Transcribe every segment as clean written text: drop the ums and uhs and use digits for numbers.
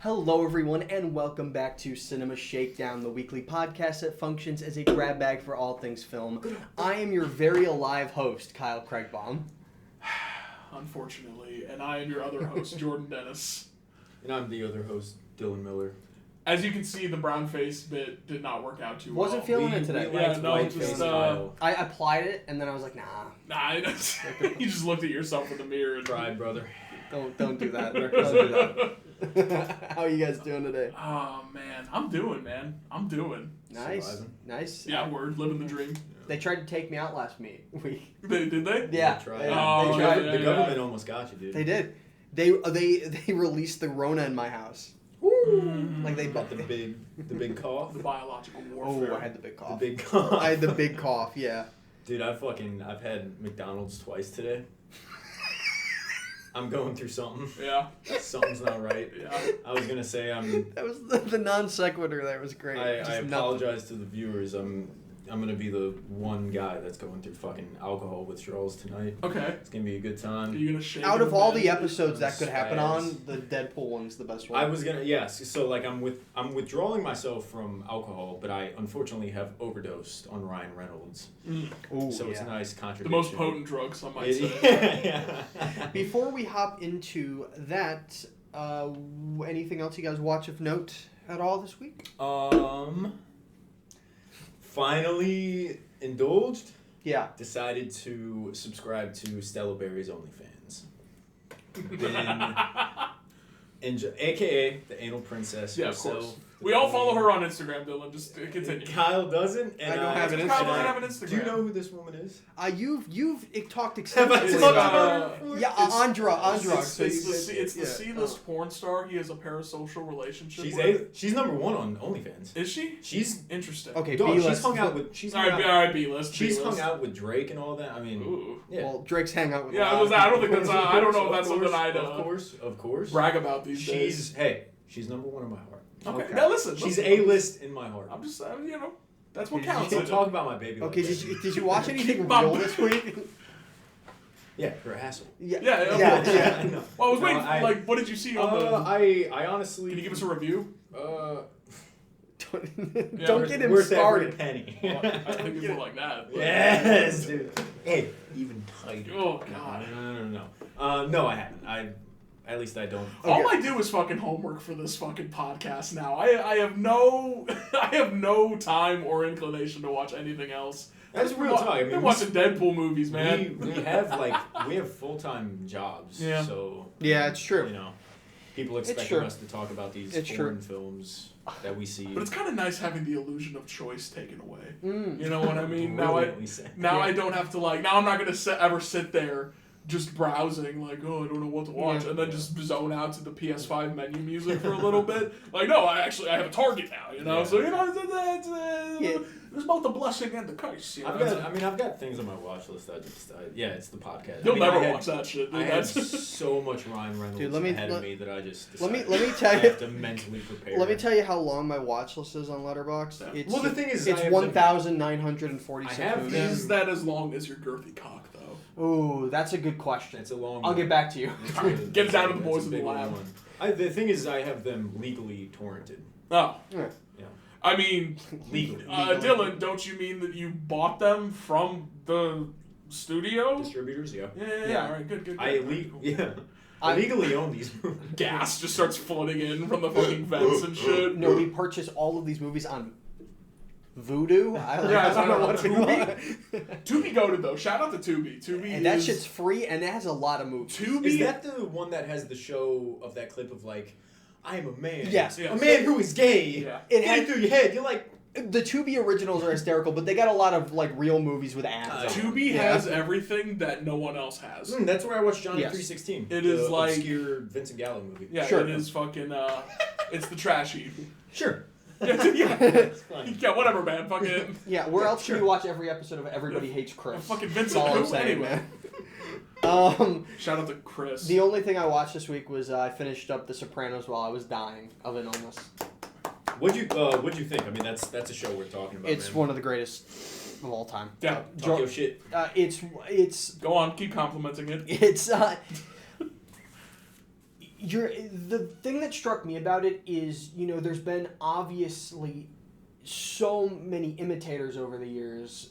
Hello everyone and welcome back to Cinema Shakedown, the weekly podcast that functions as a grab bag for all things film. I am your very alive host, Kyle Craigbaum. Unfortunately, and I am your other host, Jordan Dennis. And I'm the other host, Dylan Miller. As you can see, the brown face bit did not work out too well. Wasn't feeling it today. I applied it and then I was like, nah. Nah, you just looked at yourself in the mirror and tried, brother. Don't do that. Don't do that. How are you guys doing today? Oh man, I'm doing. Nice, Surviving. nice. Yeah, we're living the dream. They tried to take me out last week. Did they? Yeah. They tried. The government almost got you, dude. They did. They released the Rona in my house. Mm-hmm. Like they got the big cough. The biological warfare. Oh, I had the big cough. The big cough. I had the big cough. Yeah. Dude, I've had McDonald's twice today. I'm going through something. Yeah. Something's not right. Yeah. I was gonna say That was the non sequitur. That was great. I apologize to the viewers. I'm gonna be the one guy that's going through fucking alcohol withdrawals tonight. Okay. It's gonna be a good time. Are you gonna shake? Out of all the episodes episodes that could happen on, the Deadpool one's the best one. I was gonna so like I'm withdrawing myself from alcohol, but I unfortunately have overdosed on Ryan Reynolds. Ooh, so it's a nice the contradiction. most potent drug, some might say. Yeah. Before we hop into that, anything else you guys watch of note at all this week? Finally indulged. Yeah. Decided to subscribe to Stella Berry's OnlyFans. AKA the Anal Princess. Yeah, of course. We all follow her on Instagram, Dylan. Just continue. Kyle doesn't, and I don't have an Instagram. Kyle doesn't have an Instagram. Do you know who this woman is? You've talked Have I extensively talked about about her? Yeah, Andra. It's the C-list porn star. He has a parasocial relationship with. She's number one on OnlyFans. Is she? She's interesting. Okay, dog, B-list. she's hung out with. All right, B-list. She's hung out with Drake and all that. I mean, ooh. Yeah. Well, Drake's hang out with. Yeah, I don't think that's. I don't know if that's something I'd. Of course. Brag about these days. She's number one in my heart. Okay. Now listen. She's A-list in my heart. I'm just, that's what counts. Don't talk about my baby. Okay, did you watch anything Mom. real this week? Yeah, her hassle. Yeah. No. Well, I was waiting. What did you see on the? I honestly. Can you give us a review? Don't get him started. Penny. Well, I think it's more like that. Yes, dude. Hey, even tighter. Oh God. No. No, I haven't. At least I don't. Okay. All I do is fucking homework for this fucking podcast now. I have no time or inclination to watch anything else. That's real talk. I mean, we're watching Deadpool movies, man. We have full-time jobs. Yeah. So yeah, it's true. People expecting us to talk about these foreign films that we see. But it's kind of nice having the illusion of choice taken away. Mm. You know what I mean? I don't have to now I'm not gonna ever sit there just browsing I don't know what to watch, and then just zone out to the PS5 menu music for a little bit. No, I have a target now, so it's both a blessing and a curse. I've got things on my watch list. It's the podcast. You'll never watch that shit. Dude. I had so much Ryan Reynolds ahead of me that I just decided let me tell you. I have to mentally prepare. Let me tell you how long my watch list is on Letterboxd. Yeah. Well, the thing is, it's 1,946 movies. Is that as long as your girthy cock, though? Ooh, that's a good question. It's a long. I'll get back to you. Get it down to the boys in the lab. The thing is, I have them legally torrented. Oh. Yeah. I mean, legally. Dylan, don't you mean that you bought them from the studio? Distributors, yeah. Yeah. All right, good. I legally own these movies. Gas just starts flooding in from the fucking vents and shit. No, we purchase all of these movies on Voodoo. I don't know what Tubi. Tubi goated though. Shout out to Tubi. And that shit's free, and it has a lot of movies. Tubi. Is that the one that has the show of that clip of I am a man. Yes. A man who is gay. Yeah. It had through your head. You're the Tubi originals are hysterical, but they got a lot of real movies with ads. Tubi has everything that no one else has. That's where I watched Johnny 3:16. It is obscure Vincent Gallo movie. Yeah, sure. It is fucking. It's the trashy. Sure. Yeah, whatever, man. Fucking. Yeah, where else can you watch every episode of Everybody Hates Chris? Fucking Vincent. Who anyway? Shout out to Chris. The only thing I watched this week was I finished up The Sopranos while I was dying of an illness. What'd you think? I mean, that's a show we're talking about. It's one of the greatest of all time. Yeah, talk your shit. It's go on, keep complimenting it. It's The thing that struck me about it is, there's been obviously so many imitators over the years.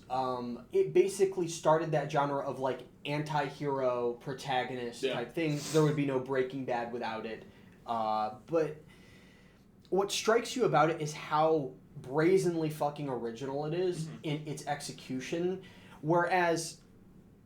It basically started that genre of like anti-hero protagonist type thing. There would be no Breaking Bad without it. But what strikes you about it is how brazenly fucking original it is in its execution. Whereas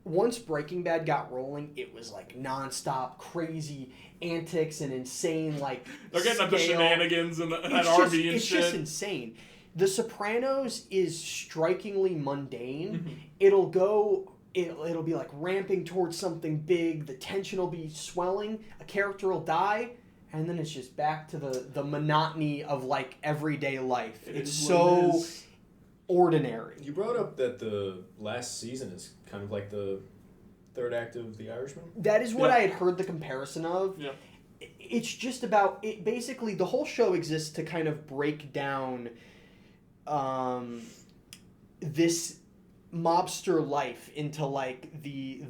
once Breaking Bad got rolling, it was like nonstop crazy antics and insane like they're getting up to shenanigans and that RV and shit. It's just insane. The Sopranos is strikingly mundane. It'll be like ramping towards something big. The tension will be swelling. A character will die, and then it's just back to the monotony of like everyday life. It's so ordinary. You brought up that the last season is kind of like the third act of The Irishman. That is what I had heard the comparison of. Yeah. It's just about it. Basically, the whole show exists to kind of break down this mobster life into like the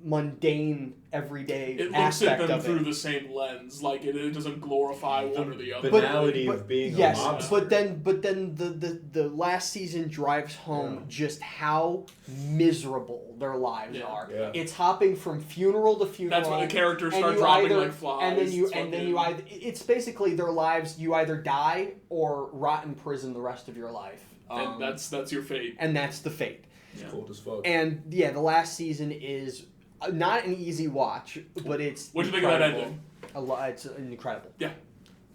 mundane everyday it looks aspect at them of through it. the same lens. Like it doesn't glorify one or the other. Banality of being a mobster. But then the last season drives home just how miserable their lives are. Yeah. It's hopping from funeral to funeral. That's when the characters start dropping like flies. And then you either it's basically their lives. You either die or rot in prison the rest of your life. And that's your fate. And that's the fate. It's cold as fuck. And the last season is not an easy watch, but it's What'd you think of that ending? It's incredible. Yeah.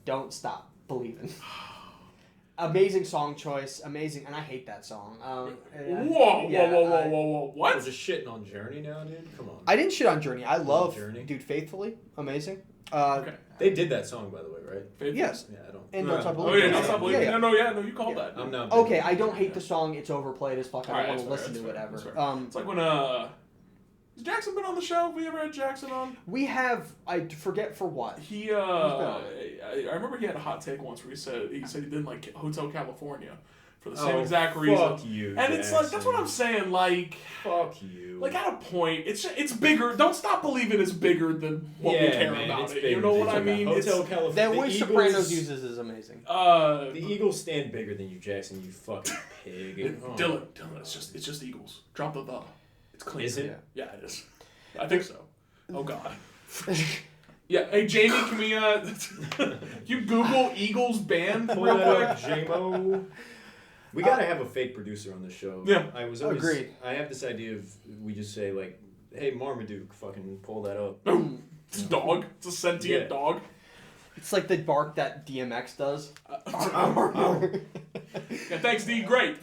Don't stop believing. Amazing song choice, amazing, and I hate that song. Whoa! What? We're just shitting on Journey now, dude. Come on. I didn't shit on Journey. I love Journey. Dude Faithfully, amazing. Okay. They did that song, by the way, right? Faithful? Yes. Yeah, I don't. And Don't Stop Oh Believing. yeah, Don't Stop Believing. Yeah. No, you called that. I'm not. Okay, I don't hate the song. It's overplayed as fuck. I Alright, don't want to that's listen fair, to that's whatever. fair. It's like when has Jackson been on the show? Have we ever had Jackson on? We have. I forget for what. He I remember he had a hot take once where he said he didn't like Hotel California for the same exact reason. Fuck you, and it's like that's what I'm saying. Like fuck you. Like at a point, it's bigger. Don't Stop Believing is bigger than what we care about it. You know what I mean? Hotel California. That which Sopranos uses is amazing. The Eagles stand bigger than you, Jackson. You fucking pig. Dylan, it's just Eagles. Drop the the. It's clean. Is it? Yeah, it is. I think so. Oh God. Yeah. Hey Jamie, can we you Google Eagles band real quick? JMO. We gotta have a fake producer on the show. Yeah. I was always. Agreed. I have this idea of we just say like, "Hey Marmaduke, fucking pull that up." It's a dog. It's a sentient dog. It's like the bark that DMX does. Yeah, thanks, D. Great.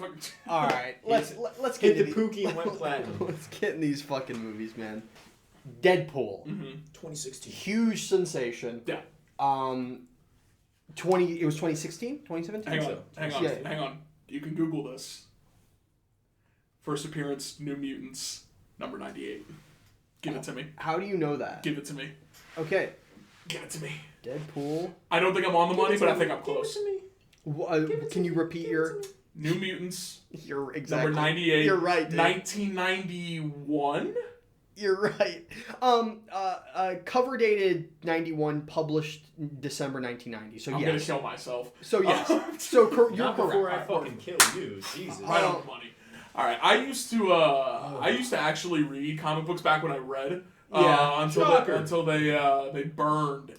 All right, let's Hit get the Pookie and went platinum. Let's get in these fucking movies, man. Deadpool, 2016. huge sensation. Yeah. It was 2016, 2017. Hang on. You can Google this. First appearance, New Mutants, number 98. Give it to me. How do you know that? Give it to me. Okay. Give it to me. Deadpool. I don't think I'm on the money, but I think I'm close. Can you repeat your? New Mutants. You're exactly. Number 98. You're right, dude. 1991. You're right. Cover dated 91, published December 1990. So I'm yes. gonna kill myself. So yes. So you're Not correct. before I fucking kill you, Jesus. I don't have money. All right, I used to actually read comic books back when I read. Until they burned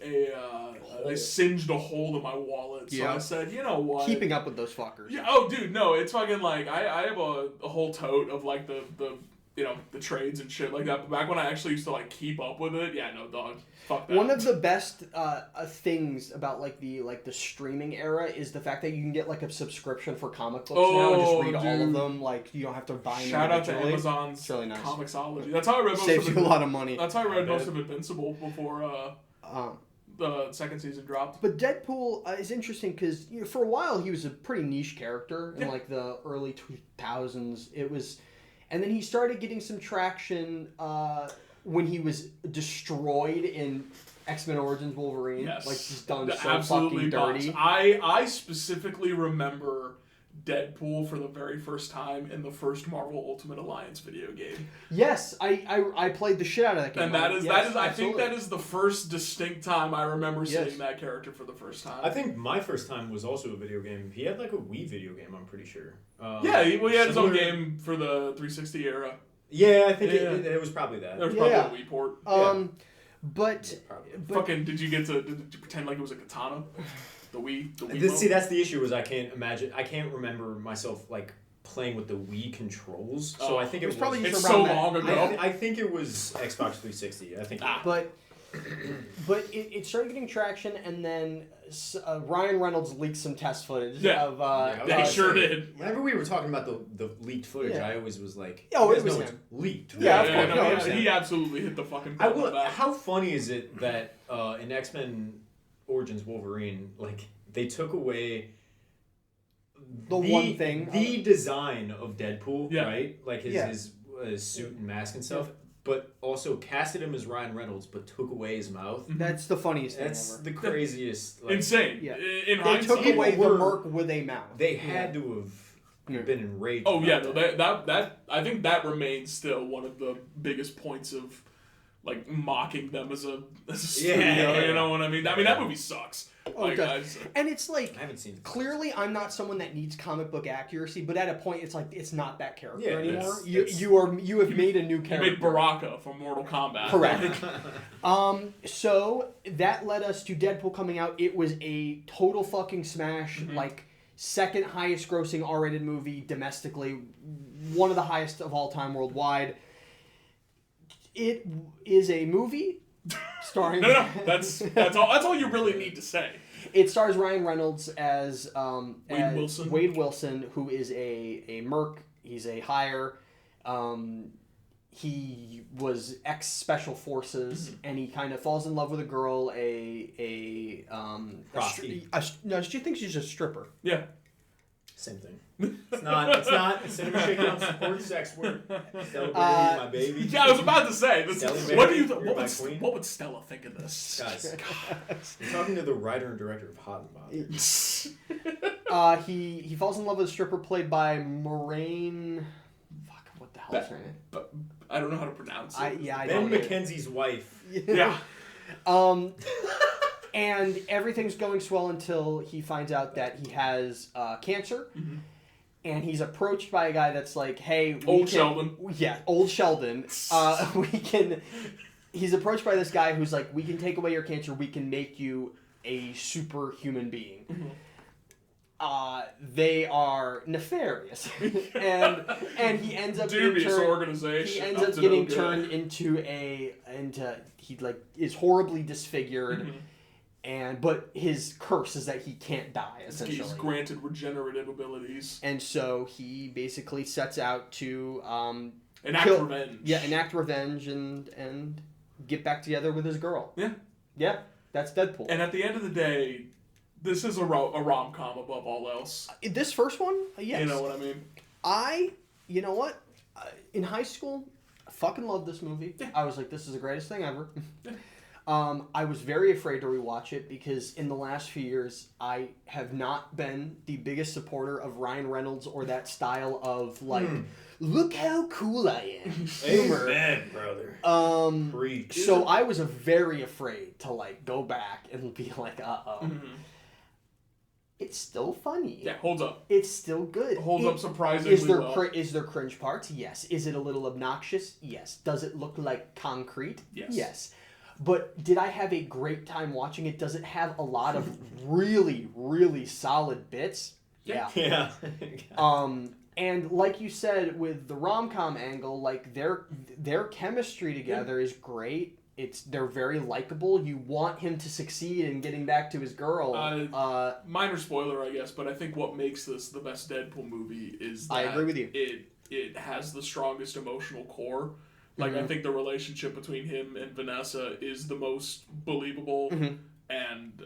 they singed a hole in my wallet. So I said, you know what? Keeping up with those fuckers. Yeah. Oh, dude, no, it's fucking like I have a whole tote of like the trades and shit like that. But back when I actually used to like keep up with it, yeah, no, dog. Fuck that. One of the best things about like the streaming era is the fact that you can get like a subscription for comic books now and just read all of them. Like you don't have to buy them. Shout out to individually. Amazon's It's really nice. Comicsology. That's how I read most Saves of you it. a lot of money. That's how I read most of Invincible before the second season dropped. But Deadpool is interesting because for a while he was a pretty niche character in like the early 2000s. It was, and then he started getting some traction when he was destroyed in X-Men Origins Wolverine. Yes. Like he's done so Absolutely fucking dirty. I specifically remember Deadpool for the very first time in the first Marvel Ultimate Alliance video game. Yes, I played the shit out of that game. And that is I think that is the first distinct time I remember seeing that character for the first time. I think my first time was also a video game. He had like a Wii video game, I'm pretty sure. He had his own game for the 360 era. Yeah, I think it was probably that. There was probably a Wii port. But fucking, did you pretend like it was a katana? The Wii. See, that's the issue. Is I can't remember myself like playing with the Wii controls. So I think it was probably it's so long ago. I think it was Xbox 360. I think. But it started getting traction, and then Ryan Reynolds leaked some test footage of. He sure did. Whenever we were talking about the leaked footage, I always was like, "Oh, it was him. Leaked." He absolutely hit the fucking. How funny is it that in X-Men Origins Wolverine, like they took away the design of Deadpool, right? Like his suit and mask and stuff, but also casted him as Ryan Reynolds, but took away his mouth. That's the funniest thing That's ever. the craziest. Insane. Yeah. In they hindsight, took away the merc with a mouth. They had to have been enraged. Oh yeah, that I think that remains still one of the biggest points of like mocking them as a studio. You know what I mean? I mean that movie sucks. And it's like, I haven't seen it. Clearly, I'm not someone that needs comic book accuracy, but at a point, it's like it's not that character anymore. You have made a new character. You made Baraka from Mortal Kombat. Correct. So that led us to Deadpool coming out. It was a total fucking smash. Like second highest grossing R-rated movie domestically, one of the highest of all time worldwide. It is a movie starring. No. That's all you really need to say. It stars Ryan Reynolds as Wade Wilson, who is a merc. He's a hire. He was ex special forces, and he kind of falls in love with a girl. No, she thinks she's a stripper. Yeah. Same thing. It's not. Instead of Shakedown supports sex work. Stella Berry, my baby. Yeah, I was about to say. What do you? What would Stella think of this? Guys, I'm talking to the writer and director of Hot and Bothered. He falls in love with a stripper played by Moraine. Fuck, what the hell is her name? But I don't know how to pronounce it. I Ben don't McKenzie's wife. Yeah. And everything's going swell until he finds out that he has cancer. Mm-hmm. And he's approached by a guy that's like, hey... Sheldon. Yeah, old Sheldon. He's approached by this guy who's like, we can take away your cancer, we can make you a superhuman being. Mm-hmm. They are nefarious. and he ends up dubious organization. He ends up getting turned into he like is horribly disfigured. Mm-hmm. But his curse is that he can't die, essentially. He's granted regenerative abilities. And so he basically sets out to enact revenge. Yeah, enact revenge and get back together with his girl. Yeah. Yeah, that's Deadpool. And at the end of the day, this is a rom-com above all else. This first one? Yes. You know what I mean? You know what? In high school, I fucking loved this movie. Yeah. I was like, this is the greatest thing ever. Yeah. I was very afraid to rewatch it because in the last few years, I have not been the biggest supporter of Ryan Reynolds or that style of like, look how cool I am. Humor. Amen, brother. So I was very afraid to like go back and be like, Mm-hmm. It's still funny. Yeah, holds up. It's still good. Holds up surprisingly well. Is there cringe parts? Yes. Is it a little obnoxious? Yes. Does it look like concrete? Yes. Yes. But did I have a great time watching it? Does it have a lot of really, really solid bits? Yeah. And like you said, with the rom-com angle, like their chemistry together is great. They're very likable. You want him to succeed in getting back to his girl. Minor spoiler, I guess, but I think what makes this the best Deadpool movie is that I agree with you. It has the strongest emotional core. Like, I think the relationship between him and Vanessa is the most believable and,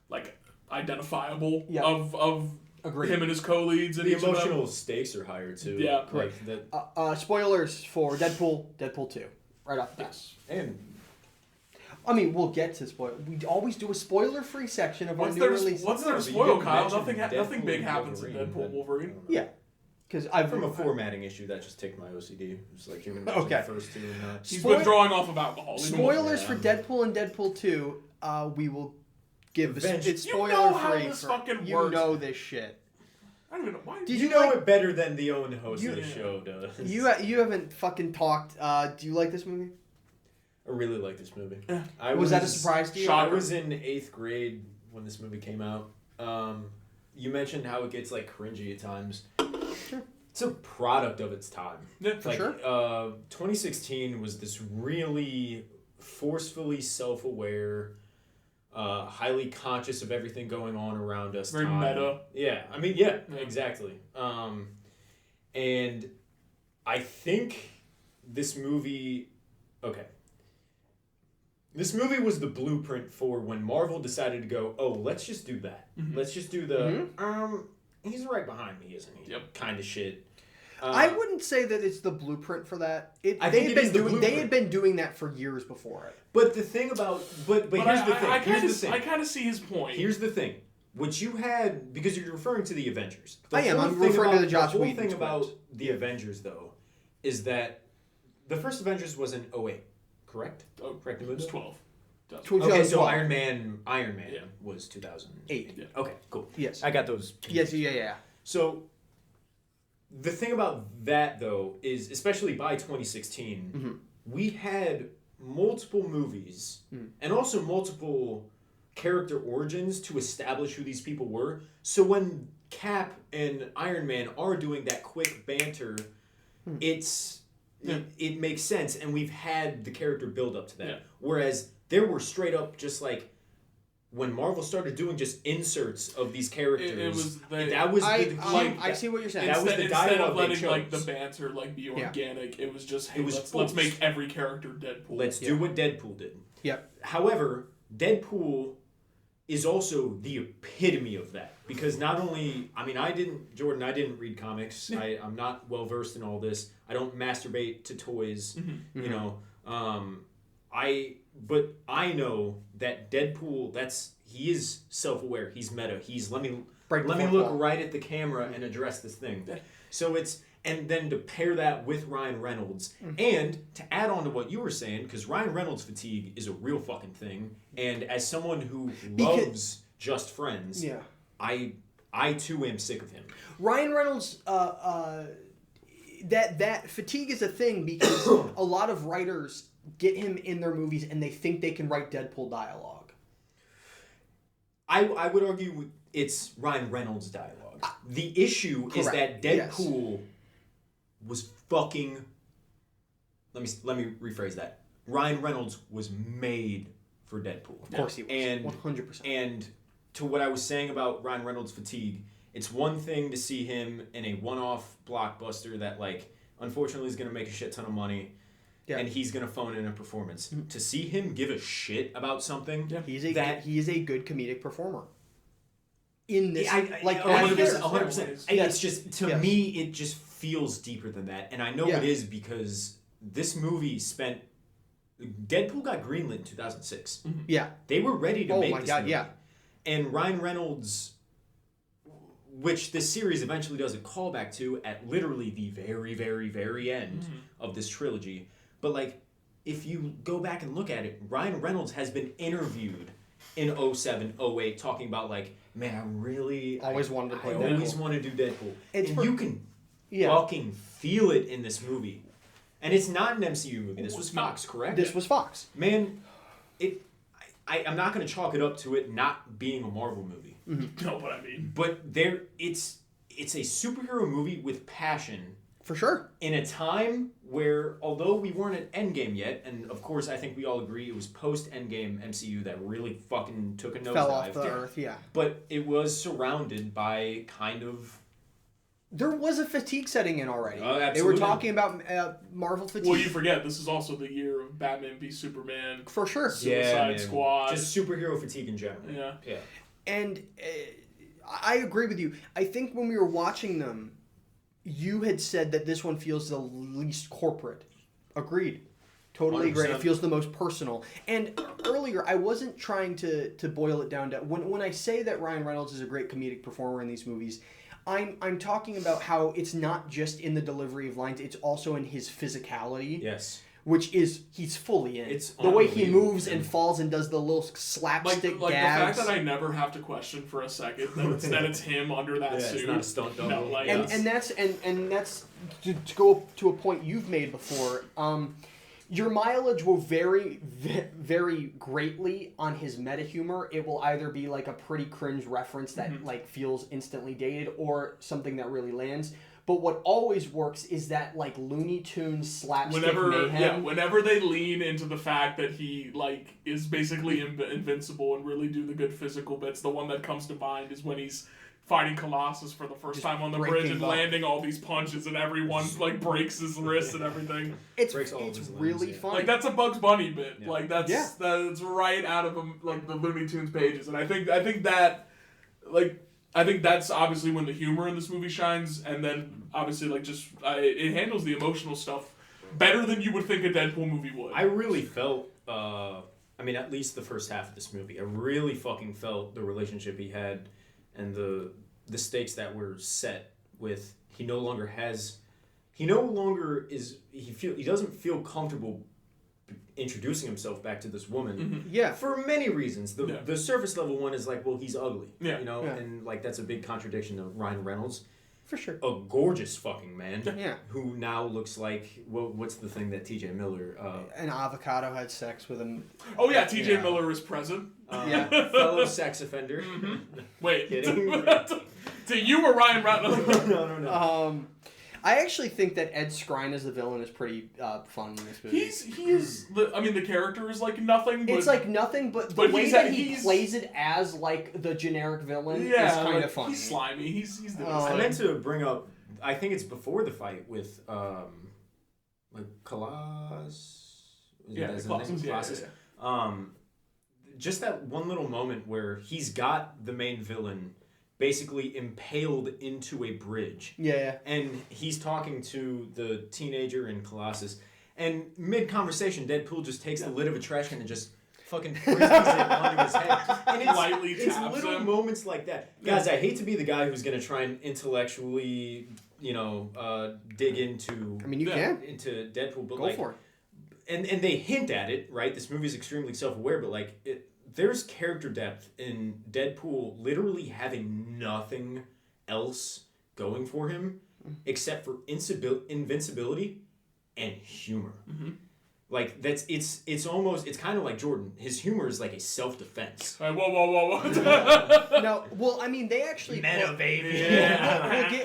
like, identifiable of him and his co-leads. And the emotional stakes are higher, too. Yeah. Correct. Spoilers for Deadpool 2. Right off the bat. And I mean, we'll get to spoil. We always do a spoiler-free section of our new release. What's there to spoil, Kyle? Nothing big happens in Deadpool and Wolverine. Yeah. Because from a formatting issue that just ticked my OCD. It's like you're gonna mention the first two and not. He's withdrawing off of alcohol. Spoilers for Deadpool and Deadpool 2. We will give it's spoiler you know how free. This fucking works. You know this shit. I don't even know why. Did you know it better than the own host of the show does? You haven't fucking talked. Do you like this movie? I really like this movie. Was that a surprise to you? I was in 8th grade when this movie came out. You mentioned how it gets like cringy at times. Sure. It's a product of its time. Yeah, for sure. 2016 was this really forcefully self-aware, highly conscious of everything going on around us. Very meta. Yeah, I mean, exactly. And I think this movie... Okay. This movie was the blueprint for when Marvel decided to go, oh, let's just do that. Mm-hmm. Let's just do the, he's right behind me, isn't he? Yep. Kind of shit. I wouldn't say that it's the blueprint for that. They had been doing that for years before it. But the thing about, but here's the thing. I kind of see his point. Here's the thing. What you had, because you're referring to the Avengers. I'm referring to the Joss Whedon. The whole thing about the Avengers, though, is that the first Avengers was in 2008. Correct? Oh, correct. It was 12. Okay, so Iron Man was 2008. Yeah. Okay, cool. Yes. I got those. Yes, yeah. So, the thing about that, though, is especially by 2016, we had multiple movies and also multiple character origins to establish who these people were. So when Cap and Iron Man are doing that quick banter, it makes sense, and we've had the character build up to that. Yeah. Whereas there were straight up just like when Marvel started doing just inserts of these characters. I see what you're saying. That was the dialogue instead of letting chose. like the banter like be organic, it was just let's make every character Deadpool. Let's do what Deadpool did. Yep. However, Deadpool is also the epitome of that. Because not only, I didn't read comics. I'm not well versed in all this. I don't masturbate to toys, you know. But I know that Deadpool, he is self-aware. He's meta. He's let me look right at the camera and address this thing. So and then to pair that with Ryan Reynolds, and to add on to what you were saying, because Ryan Reynolds fatigue is a real fucking thing, and as someone who loves Just Friends, I too am sick of him. Ryan Reynolds, that fatigue is a thing because a lot of writers get him in their movies and they think they can write Deadpool dialogue. I would argue it's Ryan Reynolds dialogue. The issue is that Deadpool was fucking... Let me rephrase that. Ryan Reynolds was made for Deadpool. Of course he was. 100%. And to what I was saying about Ryan Reynolds' fatigue, it's one thing to see him in a one-off blockbuster that, like, unfortunately is going to make a shit ton of money, and he's going to phone in a performance. To see him give a shit about something, he is a good comedic performer. In this, 100%. It's just, to me, it just feels deeper than that. And I know it is because this movie Deadpool got greenlit in 2006. Yeah. They were ready to make this movie. Yeah. And Ryan Reynolds, which this series eventually does a callback to at literally the very, very, very end of this trilogy. But, like, if you go back and look at it, Ryan Reynolds has been interviewed in 2007, 2008 talking about, like, man, I always wanted to play Deadpool. I always want to do Deadpool. You can fucking feel it in this movie. And it's not an MCU movie. This was Fox, correct? This was Fox. Man, I'm not going to chalk it up to it not being a Marvel movie. No, but I mean... But it's a superhero movie with passion. For sure. In a time where, although we weren't at Endgame yet, and of course I think we all agree it was post-Endgame MCU that really fucking took a nosedive. Fell off the earth, yeah. But it was surrounded by kind of... There was a fatigue setting in already. Absolutely. They were talking about Marvel fatigue. Well, you forget, this is also the year of Batman v Superman. For sure. Suicide Squad. Just superhero fatigue in general. Yeah. And I agree with you. I think when we were watching them, you had said that this one feels the least corporate. Agreed. Totally agree. 100%. It feels the most personal. And earlier, I wasn't trying to boil it down to when I say that Ryan Reynolds is a great comedic performer in these movies. I'm talking about how it's not just in the delivery of lines; it's also in his physicality. Yes. Which is he's fully in. It's the way he moves and falls and does the little slapstick like gags. the fact that I never have to question for a second that it's him under that suit. It's not a stunt double. No, like, and that's to go to a point you've made before. Your mileage will vary very greatly on his meta humor. It will either be like a pretty cringe reference that like feels instantly dated, or something that really lands. But what always works is that like Looney Tunes slapstick mayhem. Yeah, whenever they lean into the fact that he like is basically invincible and really do the good physical bits, the one that comes to mind is when he's fighting Colossus for the first time on the bridge and landing all these punches, and everyone like breaks his wrists and everything. It's really fun. Like that's a Bugs Bunny bit. Yeah. Like that's right out of like the Looney Tunes pages, and I think that's obviously when the humor in this movie shines, and then obviously like it handles the emotional stuff better than you would think a Deadpool movie would. I really felt, at least the first half of this movie, I really fucking felt the relationship he had and the stakes that were set with he doesn't feel comfortable introducing himself back to this woman. Mm-hmm. Yeah. For many reasons. The surface level one is like, well, he's ugly. Yeah. And like that's a big contradiction to Ryan Reynolds. For sure. A gorgeous fucking man. Yeah. Who now looks like what's the thing that T.J. Miller an avocado had sex with him. Oh yeah, T.J. Miller is present. Fellow sex offender. Mm-hmm. Wait. Kidding. To you or Ryan Reynolds? No. I actually think that Ed Skrein as the villain is pretty fun in this movie. The character is like nothing. But, it's like nothing, but the way that he plays it as like the generic villain is kind of funny. He's slimy. He's doing I meant to bring up. I think it's before the fight with Colossus. Colossus. Just that one little moment where he's got the main villain basically impaled into a bridge. Yeah. And he's talking to the teenager in Colossus. And mid-conversation, Deadpool just takes the lid of a trash can and just fucking frisbees it onto his head. And it's little moments like that. Guys, I hate to be the guy who's going to try and intellectually, dig into... I mean, you can. Into Deadpool, but Go for it. And they hint at it, right? This movie's extremely self-aware, but like... There's character depth in Deadpool literally having nothing else going for him except for invincibility and humor. Mm-hmm. Like it's kind of like Jordan. His humor is like a self-defense. Right, whoa. No, well, I mean, they actually baby.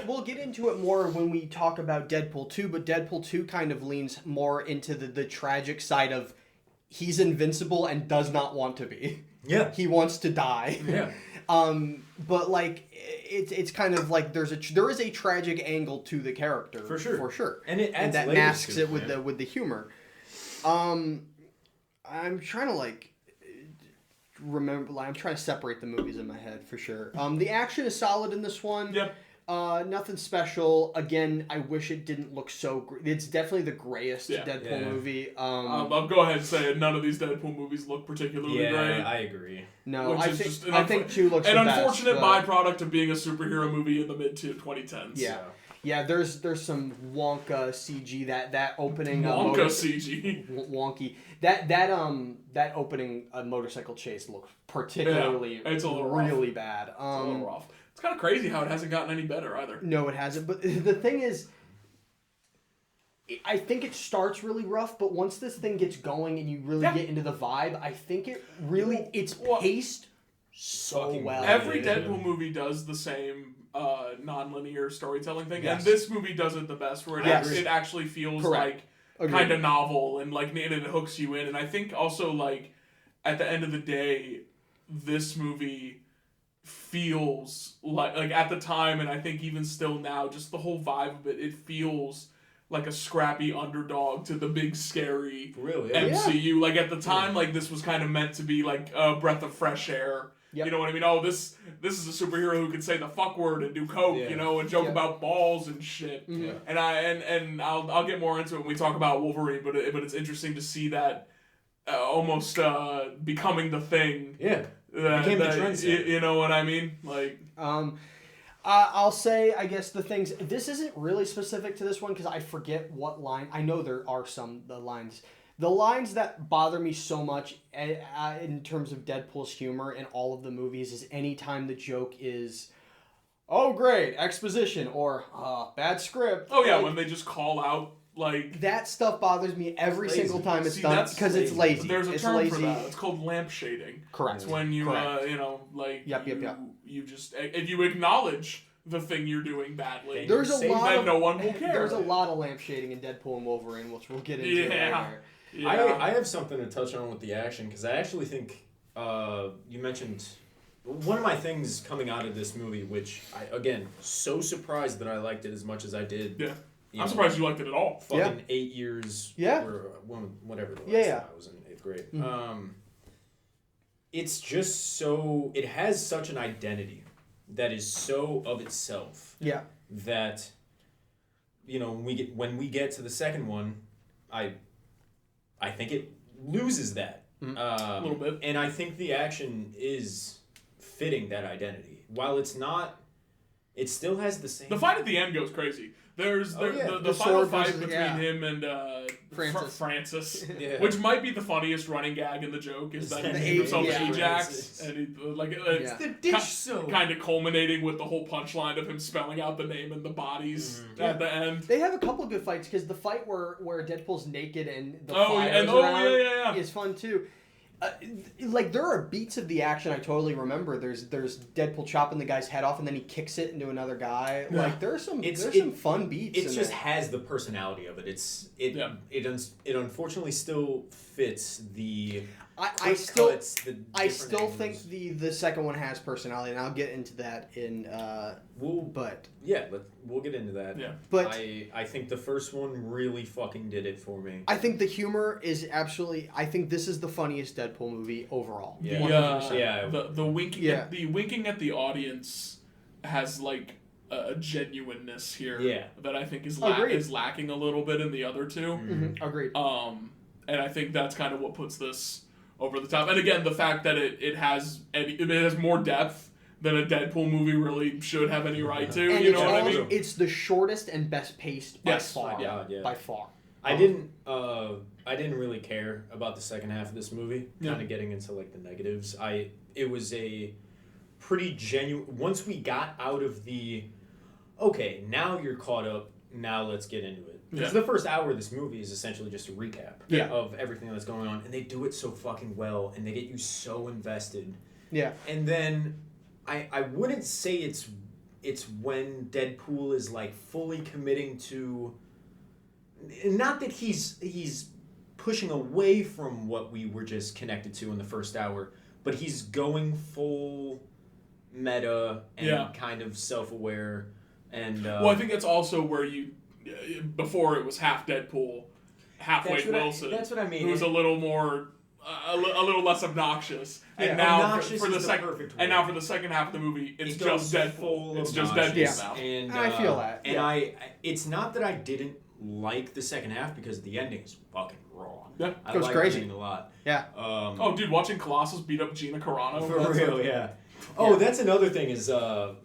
We'll get into it more when we talk about Deadpool 2, but Deadpool 2 kind of leans more into the tragic side of he's invincible and does not want to be. Yeah. He wants to die. Yeah. But like it's kind of like there is a tragic angle to the character for sure, and it adds that layers masks to it with the humor. I'm trying to remember. I'm trying to separate the movies in my head for sure. The action is solid in this one. Yep. Nothing special. Again, I wish it didn't look so. It's definitely the grayest Deadpool movie. I'll go ahead and say it. None of these Deadpool movies look particularly great. Yeah, I agree. No, I think 2 looks an the unfortunate best, byproduct of being a superhero movie in the mid 2010s. Yeah. Yeah, there's some Wonka CG that opening Wonka CG wonky that opening motorcycle chase looks particularly it's a little really rough. bad. It's a little rough. It's kind of crazy how it hasn't gotten any better either. No, it hasn't. But the thing is, I think it starts really rough, but once this thing gets going and you really get into the vibe, I think it's paced so well. Every Deadpool movie does the same non-linear storytelling thing, and this movie does it the best, where it actually feels like kind of novel and like it hooks you in. And I think also like at the end of the day, this movie feels like at the time, and I think even still now, just the whole vibe of it feels like a scrappy underdog to the big scary MCU. Like at the time, like this was kind of meant to be like a breath of fresh air Yep. You know what I mean? Oh, this is a superhero who can say the fuck word and do coke, you know, and joke about balls and shit. Mm-hmm. And I'll get more into it when we talk about Wolverine, but it's interesting to see that almost becoming the thing. Yeah. Became the trendsetter. You know what I mean? Like. I'll say, I guess, the things... This isn't really specific to this one because I forget what line... I know there are the lines... The lines that bother me so much in terms of Deadpool's humor in all of the movies is anytime the joke is, oh, great, exposition, or bad script. Oh, yeah, when they just call out, like... That stuff bothers me every single time it's done because it's lazy. There's a term for that. It's called lampshading. Correct. It's when you, you just... If you acknowledge the thing you're doing badly, then no one will care. There's a lot of lampshading in Deadpool and Wolverine, which we'll get into later. Yeah. I have something to touch on with the action because I actually think you mentioned one of my things coming out of this movie, which I so surprised that I liked it as much as I did. Yeah, I'm surprised you liked it at all. Fucking 8 years. Yeah. Or whatever it was. Yeah. I was in 8th grade. Mm-hmm. It's just so it has such an identity that is so of itself. Yeah. That when we get to the second one, I think it loses that a little bit, and I think the action is fitting that identity. While it's not, it still has the same. The fight at the end goes crazy. There's the final fight between him and Francis, which might be the funniest running gag in the joke is that he names himself Ajax, and it's the dish soap. Kind of culminating with the whole punchline of him spelling out the name and the bodies at the end. They have a couple of good fights because the fight where Deadpool's naked and the fire around is fun too. There are beats of the action I totally remember. There's Deadpool chopping the guy's head off and then he kicks it into another guy. Yeah. Like there's some fun beats. It just has the personality of it. It unfortunately still fits the. I still think the second one has personality, and I'll get into that in. We'll get into that. Yeah, but I think the first one really fucking did it for me. I think the humor is absolutely. I think this is the funniest Deadpool movie overall. Yeah, 100%. The winking at the audience has like a genuineness here that I think is lacking a little bit in the other two. Mm-hmm. Agreed. And I think that's kind of what puts this over the top. And again, the fact that it has more depth than a Deadpool movie really should have any right to. And you know what I mean? It's the shortest and best paced by far. By far. I didn't really care about the second half of this movie. Kind of getting into like the negatives. It was a pretty genuine. Once we got out of the, okay, now you're caught up. Now let's get into it. Because the first hour of this movie is essentially just a recap of everything that's going on, and they do it so fucking well, and they get you so invested. Yeah. And then I wouldn't say it's when Deadpool is like fully committing to, not that he's pushing away from what we were just connected to in the first hour, but he's going full meta and kind of self-aware. And I think that's also where before it was half Deadpool, half Wade Wilson. That's what I mean. Who was a little more, a little less obnoxious. And now for the second half of the movie, it's just Deadpool. It's just Deadpool now. And I feel that. And it's not that I didn't like the second half because the ending is fucking raw. Yeah, it was crazy a lot. Yeah. Dude, watching Colossus beat up Gina Carano. For real, yeah. Oh, that's another thing is, I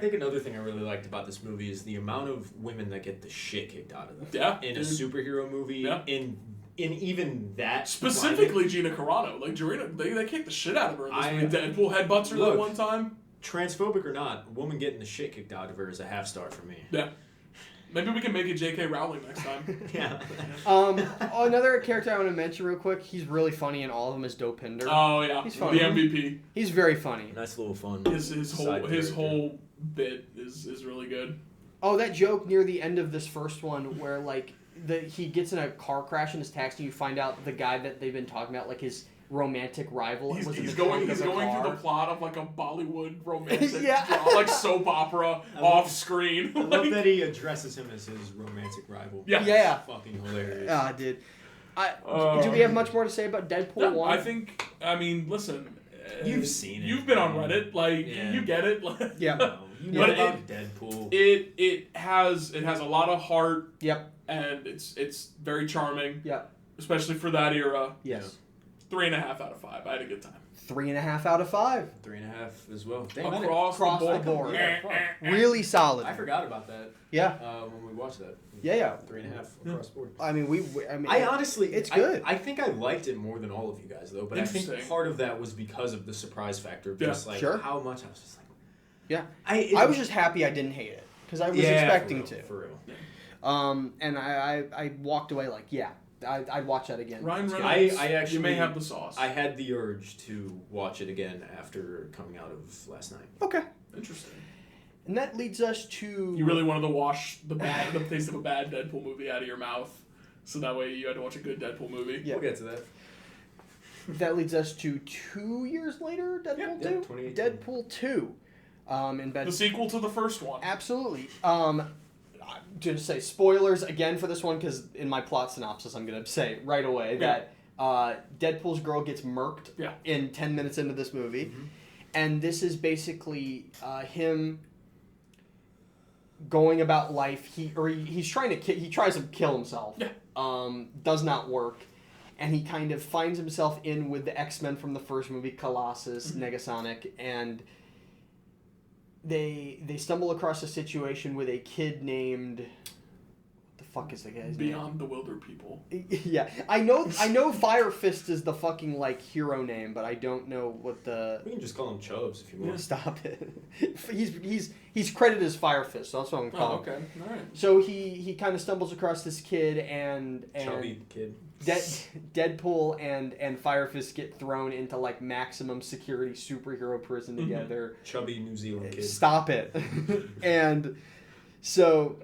think another thing I really liked about this movie is the amount of women that get the shit kicked out of them. Yeah. In a superhero movie, in even that. Specifically Gina Carano. Like, they kicked the shit out of her in this movie. Deadpool headbutts her that one time. Transphobic or not, a woman getting the shit kicked out of her is a half star for me. Yeah. Maybe we can make it J.K. Rowling next time. Yeah. Another character I want to mention real quick. He's really funny in all of them. Is Dopinder. Oh yeah, he's funny. The MVP. He's very funny. Nice little fun. His whole bit is really good. Oh, that joke near the end of this first one where like he gets in a car crash in his taxi. You find out the guy that they've been talking about, like his romantic rival. He's going through the plot of like a Bollywood romantic drama, like soap opera off screen. I love that he addresses him as his romantic rival. Yeah. Fucking hilarious. Dude. Do we have much more to say about Deadpool 1? I mean, listen, You've seen it. You've been on Reddit, like you get it. Yeah. You know about Deadpool. It has a lot of heart. Yep. And it's very charming. Yep. Especially for that era. Yes. 3.5 out of 5. I had a good time. 3.5 out of 5. 3.5 as well. Across the board. Really solid. I forgot about that. Yeah. When we watched that. Yeah. 3.5 across the board. I mean, I honestly, it's good. I think I liked it more than all of you guys though, but I think part of that was because of the surprise factor. Just like how much I was just like. Yeah. I was just happy I didn't hate it because I was expecting to. For real. And I walked away like, I'd watch that again. Ryan Reynolds, I actually, you may have the sauce. I had the urge to watch it again after coming out of last night. Okay. Interesting. And that leads us to... You really wanted to wash the taste of a bad Deadpool movie out of your mouth, so that way you had to watch a good Deadpool movie. Yeah. We'll get to that. That leads us to 2 years later, Deadpool 2? 2018. Deadpool 2. The sequel to the first one. Absolutely. To say spoilers again for this one, because in my plot synopsis I'm going to say right away that Deadpool's girl gets murked in 10 minutes into this movie. Mm-hmm. And this is basically him going about life. He tries to kill himself. Yeah. Does not work. And he kind of finds himself in with the X-Men from the first movie, Colossus, Negasonic, and they stumble across a situation with a kid named... What the fuck is the guy's name? Beyond the Wilder People. Yeah. I know Fire Fist is the fucking, like, hero name, but I don't know what the... We can just call him Chubbs if you want. Stop it. He's credited as Fire Fist, so that's what I'm calling him. Okay. All right. So he kind of stumbles across this kid and Chubby kid. Deadpool and Fire Fist get thrown into like maximum security superhero prison together. Chubby New Zealand kid. Stop it. And so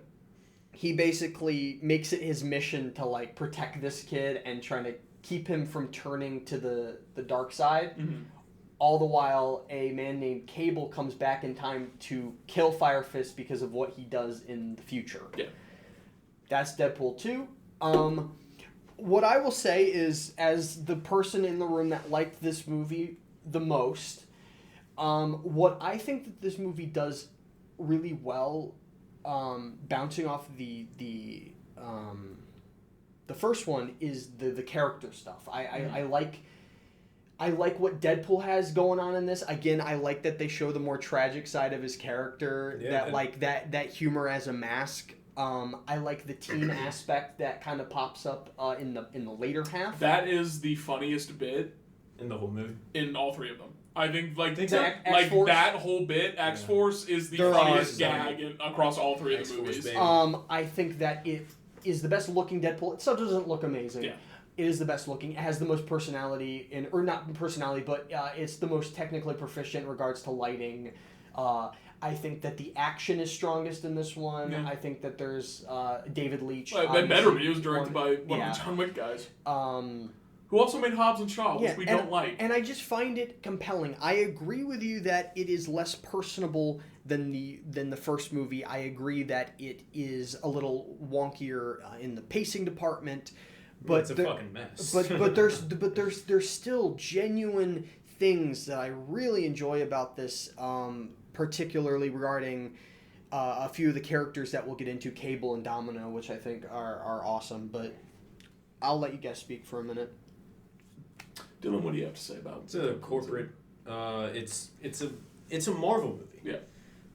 he basically makes it his mission to like protect this kid and trying to keep him from turning to the dark side. Mm-hmm. All the while, a man named Cable comes back in time to kill Fire Fist because of what he does in the future. Yeah. That's Deadpool 2. What I will say is, as the person in the room that liked this movie the most, what I think that this movie does really well, bouncing off the first one, is the character stuff. I like what Deadpool has going on in this. Again, I like that they show the more tragic side of his character. Yeah, that humor as a mask. I like the teen aspect that kind of pops up in the later half. That is the funniest bit in the whole movie. In all three of them, I think X-Force? That whole bit, X-Force is the funniest gag across all three of the movies. Baby. I think that it is the best looking Deadpool. It still doesn't look amazing. Yeah. It is the best looking. It has the most personality or not personality, but it's the most technically proficient in regards to lighting. I think that the action is strongest in this one. Yeah. I think that there's David Leitch. That better be. It was directed by one of the John Wick guys. Who also made Hobbs and Shaw, which we don't like. And I just find it compelling. I agree with you that it is less personable than the first movie. I agree that it is a little wonkier in the pacing department. But it's a fucking mess. but there's still genuine things that I really enjoy about this, particularly regarding a few of the characters that we'll get into, Cable and Domino, which I think are awesome. But I'll let you guys speak for a minute. Dylan, what do you have to say about it? It's a corporate. It's a Marvel movie. Yeah.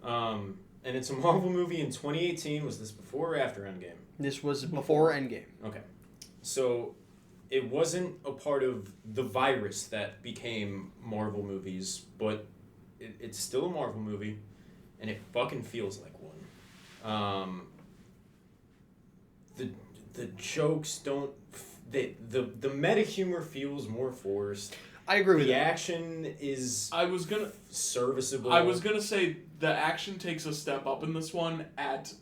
And it's a Marvel movie in 2018. Was this before or after Endgame? This was before Endgame. Okay. So, it wasn't a part of the virus that became Marvel movies, but it's still a Marvel movie, and it fucking feels like one. The jokes don't... The meta humor feels more forced. I agree with the action is serviceable. I was gonna say the action takes a step up in this one at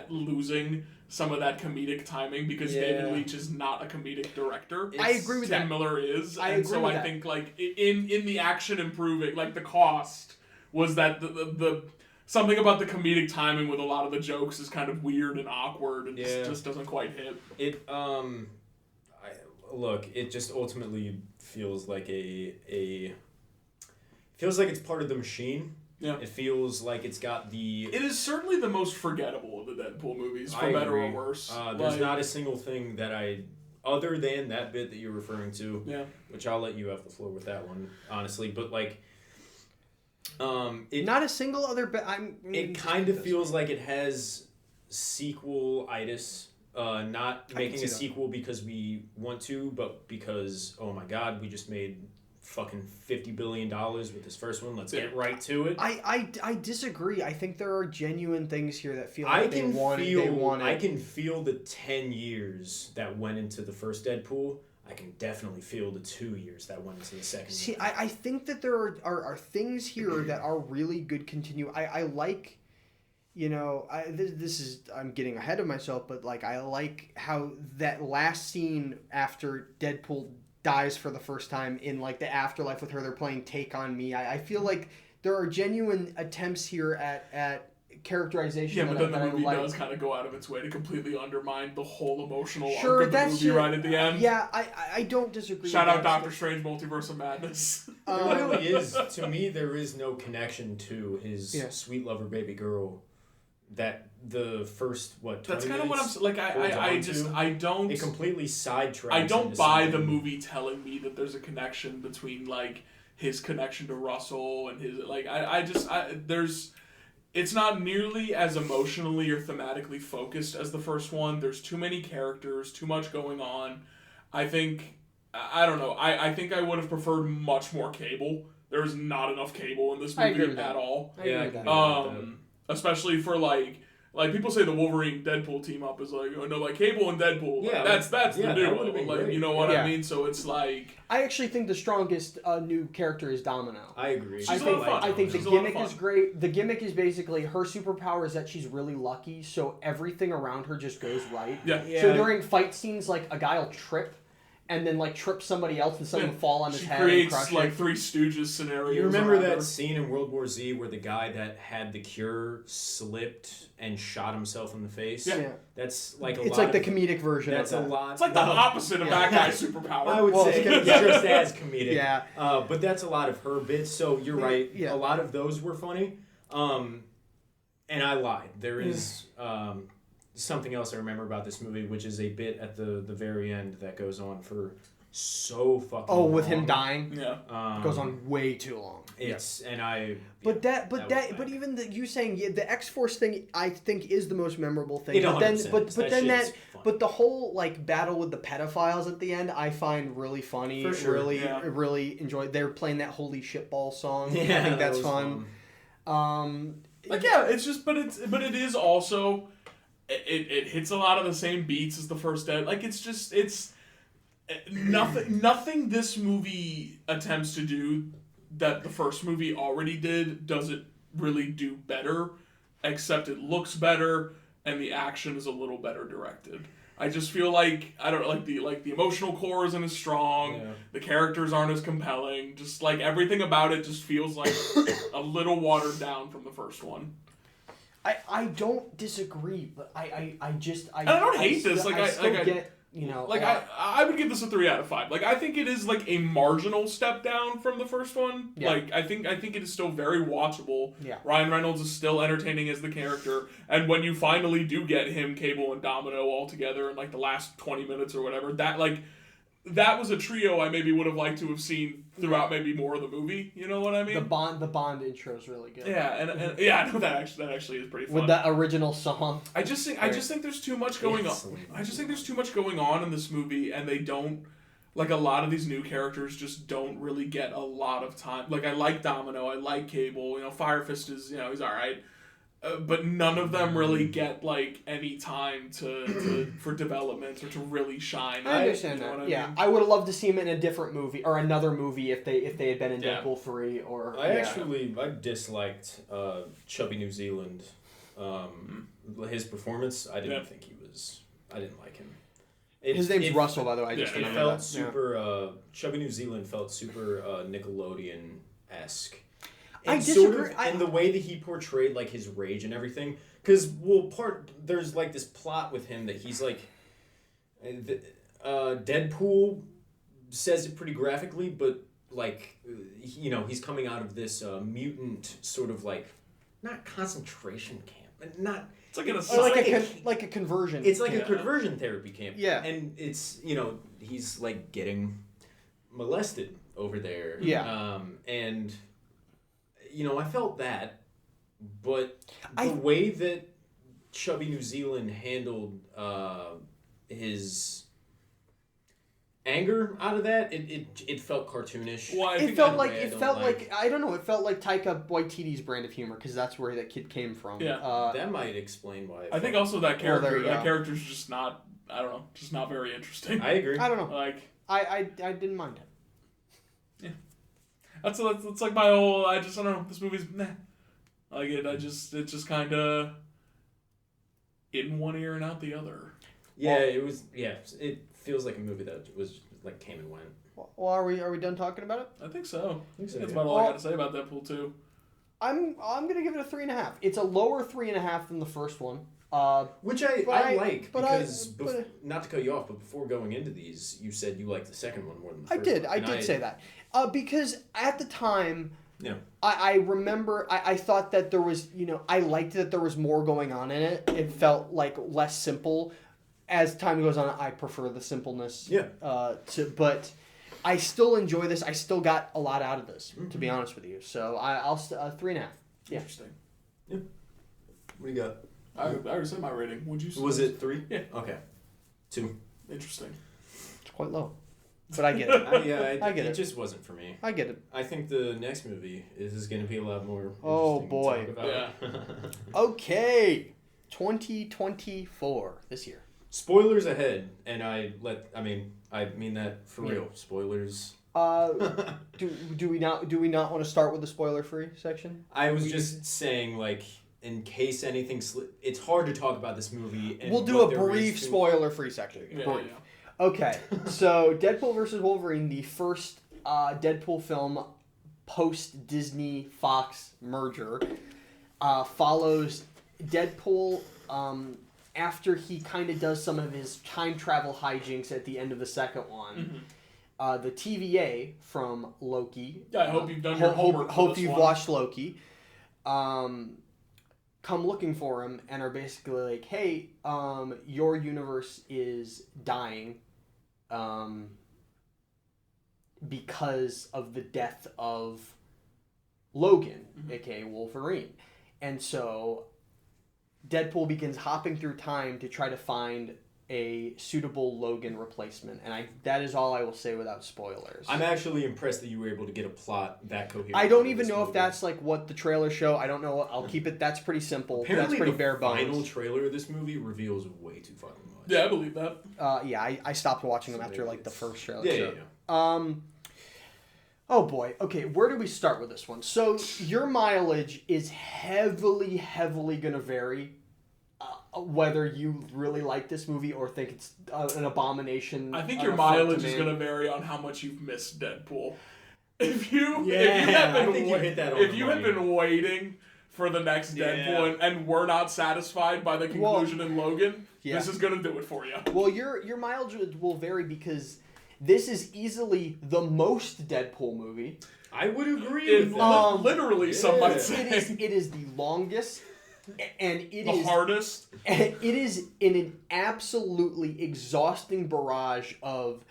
losing some of that comedic timing because David Leitch is not a comedic director. I agree with Tim that. Miller is. I agree with that. Think like in the action improving, like the cost was that the something about the comedic timing with a lot of the jokes is kind of weird and awkward and just doesn't quite hit. It look, it just ultimately feels like feels like it's part of the machine. Yeah. It feels like it's got the... It is certainly the most forgettable of the Deadpool movies, for better or worse. There's not a single thing that other than that bit that you're referring to, which I'll let you have the floor with that one, honestly, but like... not a single other bit. It kind of feels like it has sequel-itis. Not making a sequel because we want to, but because, oh my god, we just made fucking $50 billion with this first one. Let's get right to it. I disagree. I think there are genuine things here that feel like they want it. I can feel the 10 years that went into the first Deadpool. I can definitely feel the 2 years that went into the second. See, I think that there are things here that are really good continue. I like, you know, this is, I'm getting ahead of myself, but like I like how that last scene after Deadpool dies for the first time in like the afterlife with her, they're playing Take On Me. I feel like there are genuine attempts here at characterization. Yeah, but then the movie does kind of go out of its way to completely undermine the whole emotional arc of the movie just, right at the end. Yeah, I don't disagree. Shout out Doctor Strange Multiverse of Madness. There really is, to me, there is no connection to his sweet lover baby girl that the first, what, 20 That's kind of minutes what I'm, I don't... It completely sidetracks. I don't buy the movie telling me that there's a connection between, like, his connection to Russell and his, like, there's... It's not nearly as emotionally or thematically focused as the first one. There's too many characters, too much going on. I think, I don't know, I think I would have preferred much more Cable. There is not enough Cable in this movie at all. I agree with that. Especially for, like people say the Wolverine Deadpool team up is like, oh no, like Cable and Deadpool. Yeah, like, that's the new one. Like, you know what I mean? So it's like, I actually think the strongest new character is Domino. I agree. I think the gimmick is great. The gimmick is basically her superpower is that she's really lucky, so everything around her just goes right. Yeah. So during fight scenes, like a guy will trip and then like trip somebody else and someone will fall on his head and crush She creates like it. Three Stooges scenarios. You remember that scene in World War Z where the guy that had the cure slipped and shot himself in the face? Yeah. That's like It's like the comedic version. That's of that. a lot. It's like the opposite of that guy's superpower. I would say it's just as comedic. Yeah. But that's a lot of her bits. So you're right. Yeah. A lot of those were funny. And I lied. There is something else I remember about this movie, which is a bit at the very end that goes on for so fucking long. with him dying? Yeah. It goes on way too long. It's and I. But even you saying the X-Force thing, I think is the most memorable thing. It But the whole like battle with the pedophiles at the end, I find really funny. For sure. Really enjoy. They're playing that "Holy Shitball" song. Yeah, I think that's fun. It's just, but it is also, it hits a lot of the same beats as the first Dead. Like it's nothing this movie attempts to do that the first movie already did does it really do better, except it looks better and the action is a little better directed. I just feel like the emotional core isn't as strong, the characters aren't as compelling, just like everything about it just feels like a little watered down from the first one. I don't disagree, but I don't hate this. I would give this a 3 out of 5. Like, I think it is like a marginal step down from the first one. Yeah. Like, I think it is still very watchable. Yeah. Ryan Reynolds is still entertaining as the character, and when you finally do get him, Cable, and Domino all together in like the last 20 minutes or whatever, that was a trio I maybe would have liked to have seen throughout maybe more of the movie. You know what I mean? The Bond intro is really good. Yeah, and I know that actually is pretty fun. With that original song. I just think there's too much going on. I just think there's too much going on in this movie, and they don't, like, a lot of these new characters just don't really get a lot of time. Like, I like Domino, I like Cable, Fire Fist is, he's alright. But none of them really get like any time to for development or to really shine. I understand that. I mean? I would have loved to see him in a different movie or another movie if they had been in Deadpool 3 or. I disliked Chubby New Zealand. His performance, I didn't think he was. I didn't like him. His name's Russell, by the way. It felt super. Chubby New Zealand felt super Nickelodeon-esque. And I disagree. And the way that he portrayed like his rage and everything, because there's like this plot with him that he's like, Deadpool says it pretty graphically, but like, he's coming out of this mutant sort of like, not concentration camp, not. It's like in like a conversion. It's like a conversion therapy camp. Yeah. And it's, he's like getting molested over there. Yeah. And, I felt that, but the way that Chubby New Zealand handled his anger out of that, it felt cartoonish. Well, it felt like I don't know. It felt like Taika Waititi's brand of humor because that's where that kid came from. Yeah, that might explain why. I think also that character's just not. I don't know, just not very interesting. I agree. I don't know. Like I didn't mind it. Yeah, that's like my whole. I don't know. This movie's meh. Like it. It's just kind of in one ear and out the other. Yeah, it was. Yeah, it feels like a movie that was like came and went. Well, are we done talking about it? I think so. That's yeah. about all I got to say about Deadpool 2. I'm gonna give it a 3.5. It's a lower 3.5 than the first one. Which I like because not to cut you off, but before going into these, you said you liked the second one more than the first one. I did say that. Because at the time, yeah, I remember I thought that there was I liked that there was more going on in it. It felt like less simple. As time goes on, I prefer the simpleness. Yeah. But I still enjoy this. I still got a lot out of this, to be honest with you. So I'll 3.5. Yeah. Interesting. Yeah. What do you got? I already said my rating. Would you? Was it 3? Yeah. Okay. 2. Interesting. It's quite low, but I get it. I get it. It just wasn't for me. I get it. I think the next movie is going to be a lot more. Oh boy. To talk about. Yeah. Okay. 2024 this year. Spoilers ahead, and I mean that for real. Spoilers. Do we not want to start with the spoiler free section? I was just saying, like, in case anything it's hard to talk about this movie. And we'll do a brief spoiler free section. Yeah, brief. Yeah. Okay, so Deadpool versus Wolverine, the first Deadpool film post Disney Fox merger, follows Deadpool. After he kind of does some of his time travel hijinks at the end of the second one, the TVA from Loki. Yeah, I hope you've done your homework. Hope you've watched Loki. Come looking for him and are basically like, hey, your universe is dying, because of the death of Logan, aka Wolverine, and so Deadpool begins hopping through time to try to find a suitable Logan replacement, and that is all I will say without spoilers. I'm actually impressed that you were able to get a plot that coherent. I don't even know if that's like what the trailer show. I don't know. I'll keep it. That's pretty simple. Apparently, that's pretty the bare bones. final trailer of this movie reveals way too fucking much. Yeah, I believe that. I stopped watching them after like the first trailer. Yeah. Oh boy. Okay, where do we start with this one? So your mileage is heavily gonna vary. Whether you really like this movie or think it's an abomination. I think your mileage is going to vary on how much you've missed Deadpool. If you have been waiting for the next Deadpool and were not satisfied by the conclusion in Logan, this is going to do it for you. Well, your mileage will vary because this is easily the most Deadpool movie. I would agree with that. Literally, some might say. It is the longest. And it is the hardest. And it is in an absolutely exhausting barrage of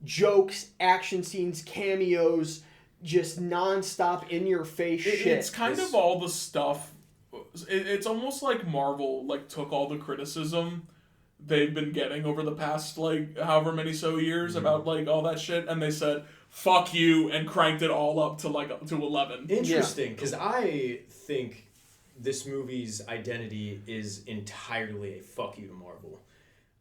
jokes, action scenes, cameos, just nonstop in your face shit. It's kind of all the stuff. It's almost like Marvel took all the criticism they've been getting over the past however many years about all that shit, and they said fuck you and cranked it all up to to 11. Interesting, because I think this movie's identity is entirely a fuck you to Marvel.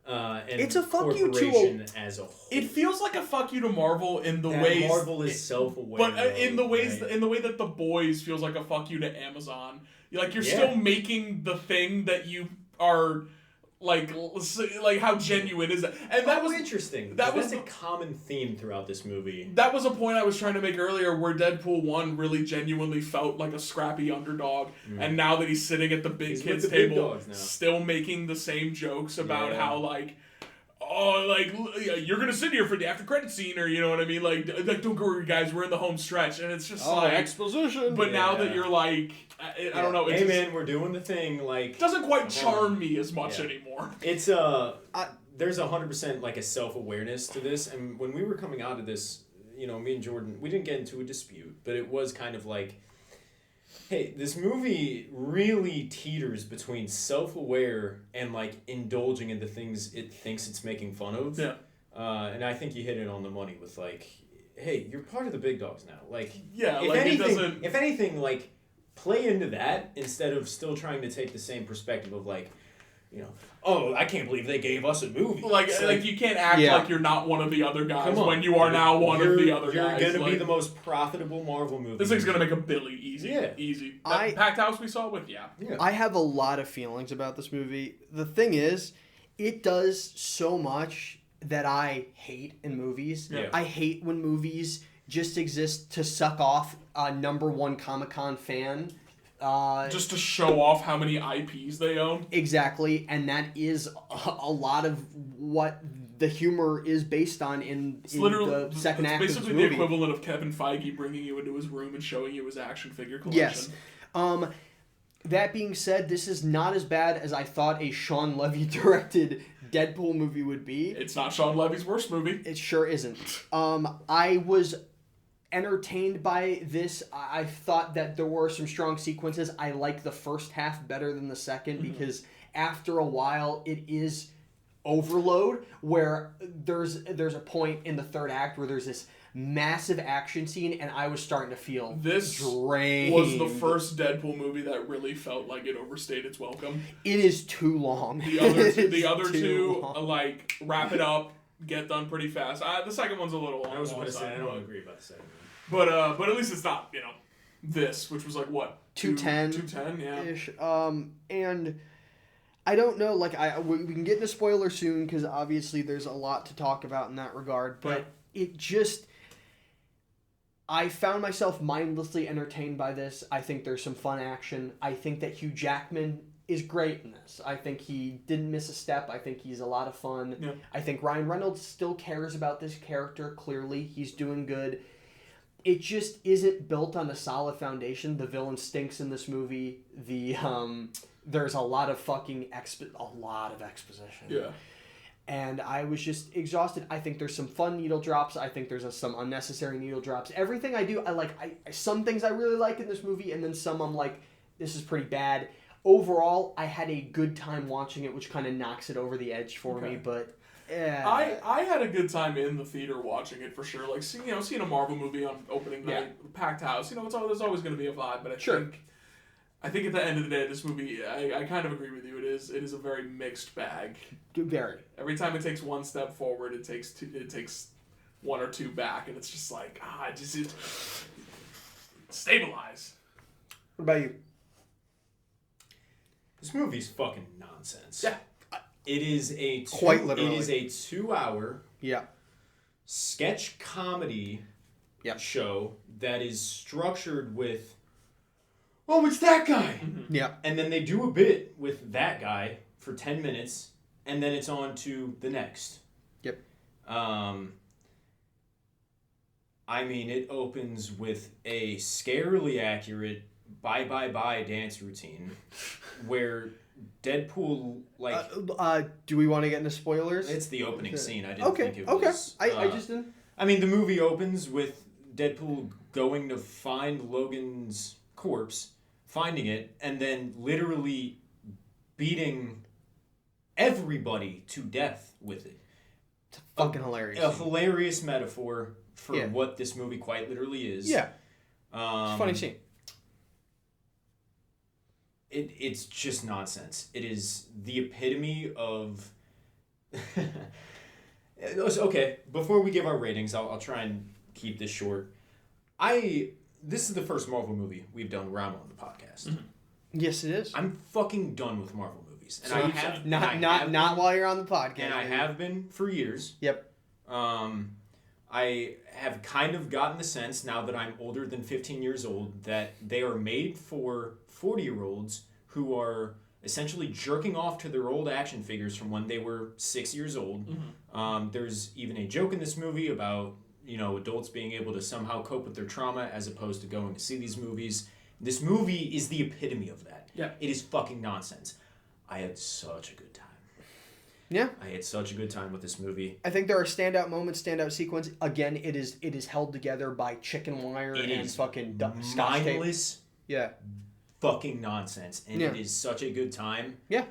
And it's a fuck you to as a whole. It feels like a fuck you to Marvel in the ways Marvel is self-aware, but in the way that The Boys feels like a fuck you to Amazon. You're still making the thing that you are. How genuine is that? And that was interesting. That's a common theme throughout this movie. That was a point I was trying to make earlier, where Deadpool 1 really genuinely felt like a scrappy underdog, and now that he's sitting at the big kids table, still making the same jokes about how oh, like, you're gonna sit here for the after credit scene, or you know what I mean? Like don't worry, guys, we're in the home stretch, and it's just like exposition. But now that you're like, I don't know. Hey man, we're doing the thing. Like, doesn't quite charm me as much anymore. It's there's 100% like a self-awareness to this, and when we were coming out of this, you know, me and Jordan, we didn't get into a dispute, but it was kind of like, hey, this movie really teeters between self-aware and like indulging in the things it thinks it's making fun of. Yeah. And I think you hit it on the money with like, hey, you're part of the big dogs now. Like, yeah, if like anything, it doesn't. If anything, like, play into that instead of still trying to take the same perspective of like, you know, oh, I can't believe they gave us a movie. Like you can't act like you're not one of the other guys when you are now one of the other guys. You're gonna be the most profitable Marvel movie. This thing's gonna make a billy easy. Yeah. Easy. That packed house we saw with, yeah. I have a lot of feelings about this movie. The thing is, it does so much that I hate in movies. Yeah. I hate when movies just exist to suck off a #1 Comic-Con fan. Just to show off how many IPs they own. Exactly, and that is a lot of what the humor is based on in the second act of this movie. It's basically the equivalent of Kevin Feige bringing you into his room and showing you his action figure collection. Yes. That being said, this is not as bad as I thought a Sean Levy-directed Deadpool movie would be. It's not Sean Levy's worst movie. It sure isn't. I was entertained by this. I thought that there were some strong sequences. I like the first half better than the second because after a while it is overload where there's a point in the third act where there's this massive action scene and I was starting to feel drained. Was the first Deadpool movie that really felt like it overstayed its welcome. It is too long. The other two like wrap it up, get done pretty fast. The second one's a little long. I was going to say I don't agree about the second one. But at least it's not, you know, this, which was like what? 210. 210, yeah. Ish. And I don't know, like we can get into spoilers soon because obviously there's a lot to talk about in that regard, but it just I found myself mindlessly entertained by this. I think there's some fun action. I think that Hugh Jackman is great in this. I think he didn't miss a step. I think he's a lot of fun. Yeah. I think Ryan Reynolds still cares about this character. Clearly, he's doing good. It just isn't built on a solid foundation. The villain stinks in this movie. There's a lot of fucking exposition. Yeah. And I was just exhausted. I think there's some fun needle drops. I think there's some unnecessary needle drops. Everything I do, I like. Some things I really like in this movie, and then some I'm like, this is pretty bad. Overall, I had a good time watching it, which kind of knocks it over the edge for me. But I had a good time in the theater watching it for sure. Like seeing a Marvel movie on opening night, packed house. You know, there's always going to be a vibe. But I think at the end of the day, this movie, I kind of agree with you. It is a very mixed bag. Very. Every time it takes one step forward, it takes one or two back, and it's just like stabilize. What about you? This movie's fucking nonsense. Yeah. It is quite literally. It is a 2-hour sketch comedy show that is structured with, oh, it's that guy. Mm-hmm. Yeah. And then they do a bit with that guy for 10 minutes, and then it's on to the next. Yep. I mean, it opens with a scarily accurate bye dance routine where Deadpool, like... do we want to get into spoilers? It's the opening scene. I didn't think it was... I just didn't... I mean, the movie opens with Deadpool going to find Logan's corpse, finding it, and then literally beating everybody to death with it. It's fucking hilarious. A hilarious metaphor for what this movie quite literally is. Yeah. It's a funny scene. It's just nonsense. It is the epitome of... Okay, before we give our ratings, I'll try and keep this short. This is the first Marvel movie we've done where I'm on the podcast. Mm-hmm. Yes, it is. I'm fucking done with Marvel movies. And so I have not while you're on the podcast. And I have been for years. Yep. I have kind of gotten the sense now that I'm older than 15 years old that they are made for 40-year-olds who are essentially jerking off to their old action figures from when they were 6 years old. There's even a joke in this movie about, adults being able to somehow cope with their trauma as opposed to going to see these movies. This movie is the epitome of that. Yeah. It is fucking nonsense. I had such a good time. Yeah. I had such a good time with this movie. I think there are standout moments, standout sequence. Again, it is held together by chicken wire and fucking scotch tape. Mindless. Yeah. Fucking nonsense, and it is such a good time. Yeah.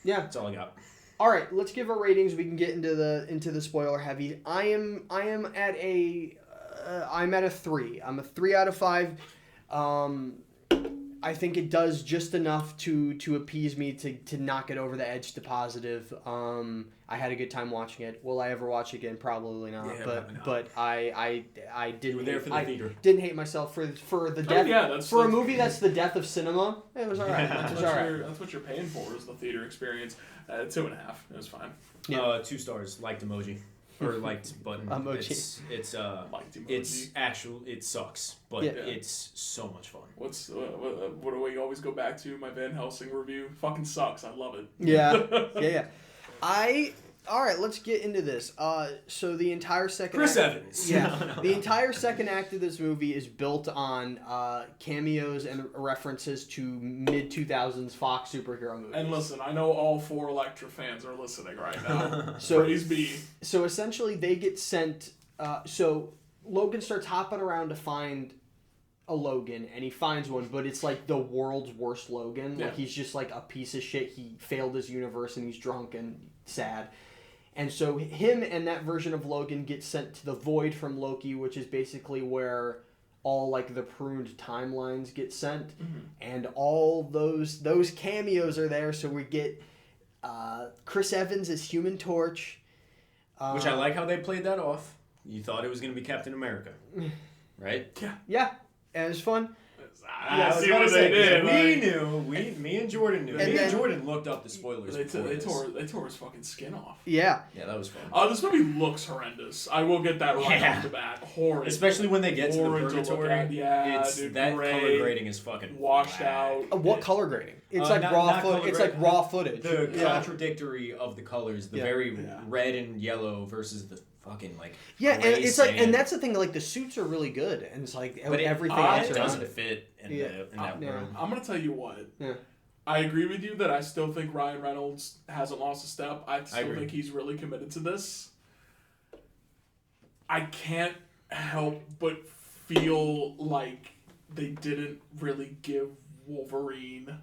Yeah. That's all I got. All right, let's give our ratings. We can get into the spoiler heavy. I'm at a 3. I'm a 3 out of 5. I think it does just enough to appease me to knock it over the edge to positive. I had a good time watching it. Will I ever watch it again? Probably not. Yeah, but I didn't. You were there for the theater. Didn't hate myself for the death. A movie that's the death of cinema. It was all right. That's what you're paying for, is the theater experience. 2.5. It was fine. Yeah. 2 stars. Liked emoji. Or liked button. Emoji. It sucks, but it's so much fun. What do we always go back to? My Van Helsing review fucking sucks. I love it. Yeah. All right, let's get into this. So the entire second Chris Evans. Yeah. The entire second act of this movie is built on cameos and references to mid-2000s Fox superhero movies. And listen, I know all 4 Elektra fans are listening right now. So praise be. So essentially they get sent so Logan starts hopping around to find a Logan, and he finds one, but it's like the world's worst Logan. Yeah. Like, he's just like a piece of shit. He failed his universe and he's drunk and sad. And so him and that version of Logan get sent to the Void from Loki, which is basically where all like the pruned timelines get sent. And all those cameos are there. So we get Chris Evans as Human Torch. Which I like how they played that off. You thought it was going to be Captain America, right? Yeah. And it was fun. I see what they did. Me and Jordan knew. And Jordan looked up the spoilers. They tore his fucking skin off. Yeah. Yeah, that was fun. This movie looks horrendous. I will get that right off the bat. Horrid. Especially when they get to the purgatory. Yeah, dude, that color grading is fucking washed black. out. What color grading? It's like raw footage. It's like raw footage. The contradictory of the colors, the very red and yellow versus the fucking like and it's sand. Like, and that's the thing, like the suits are really good, and it's like everything else doesn't fit in that room. I'm gonna tell you what. Yeah. I agree with you that I still think Ryan Reynolds hasn't lost a step. I still think he's really committed to this. I can't help but feel like they didn't really give Wolverine.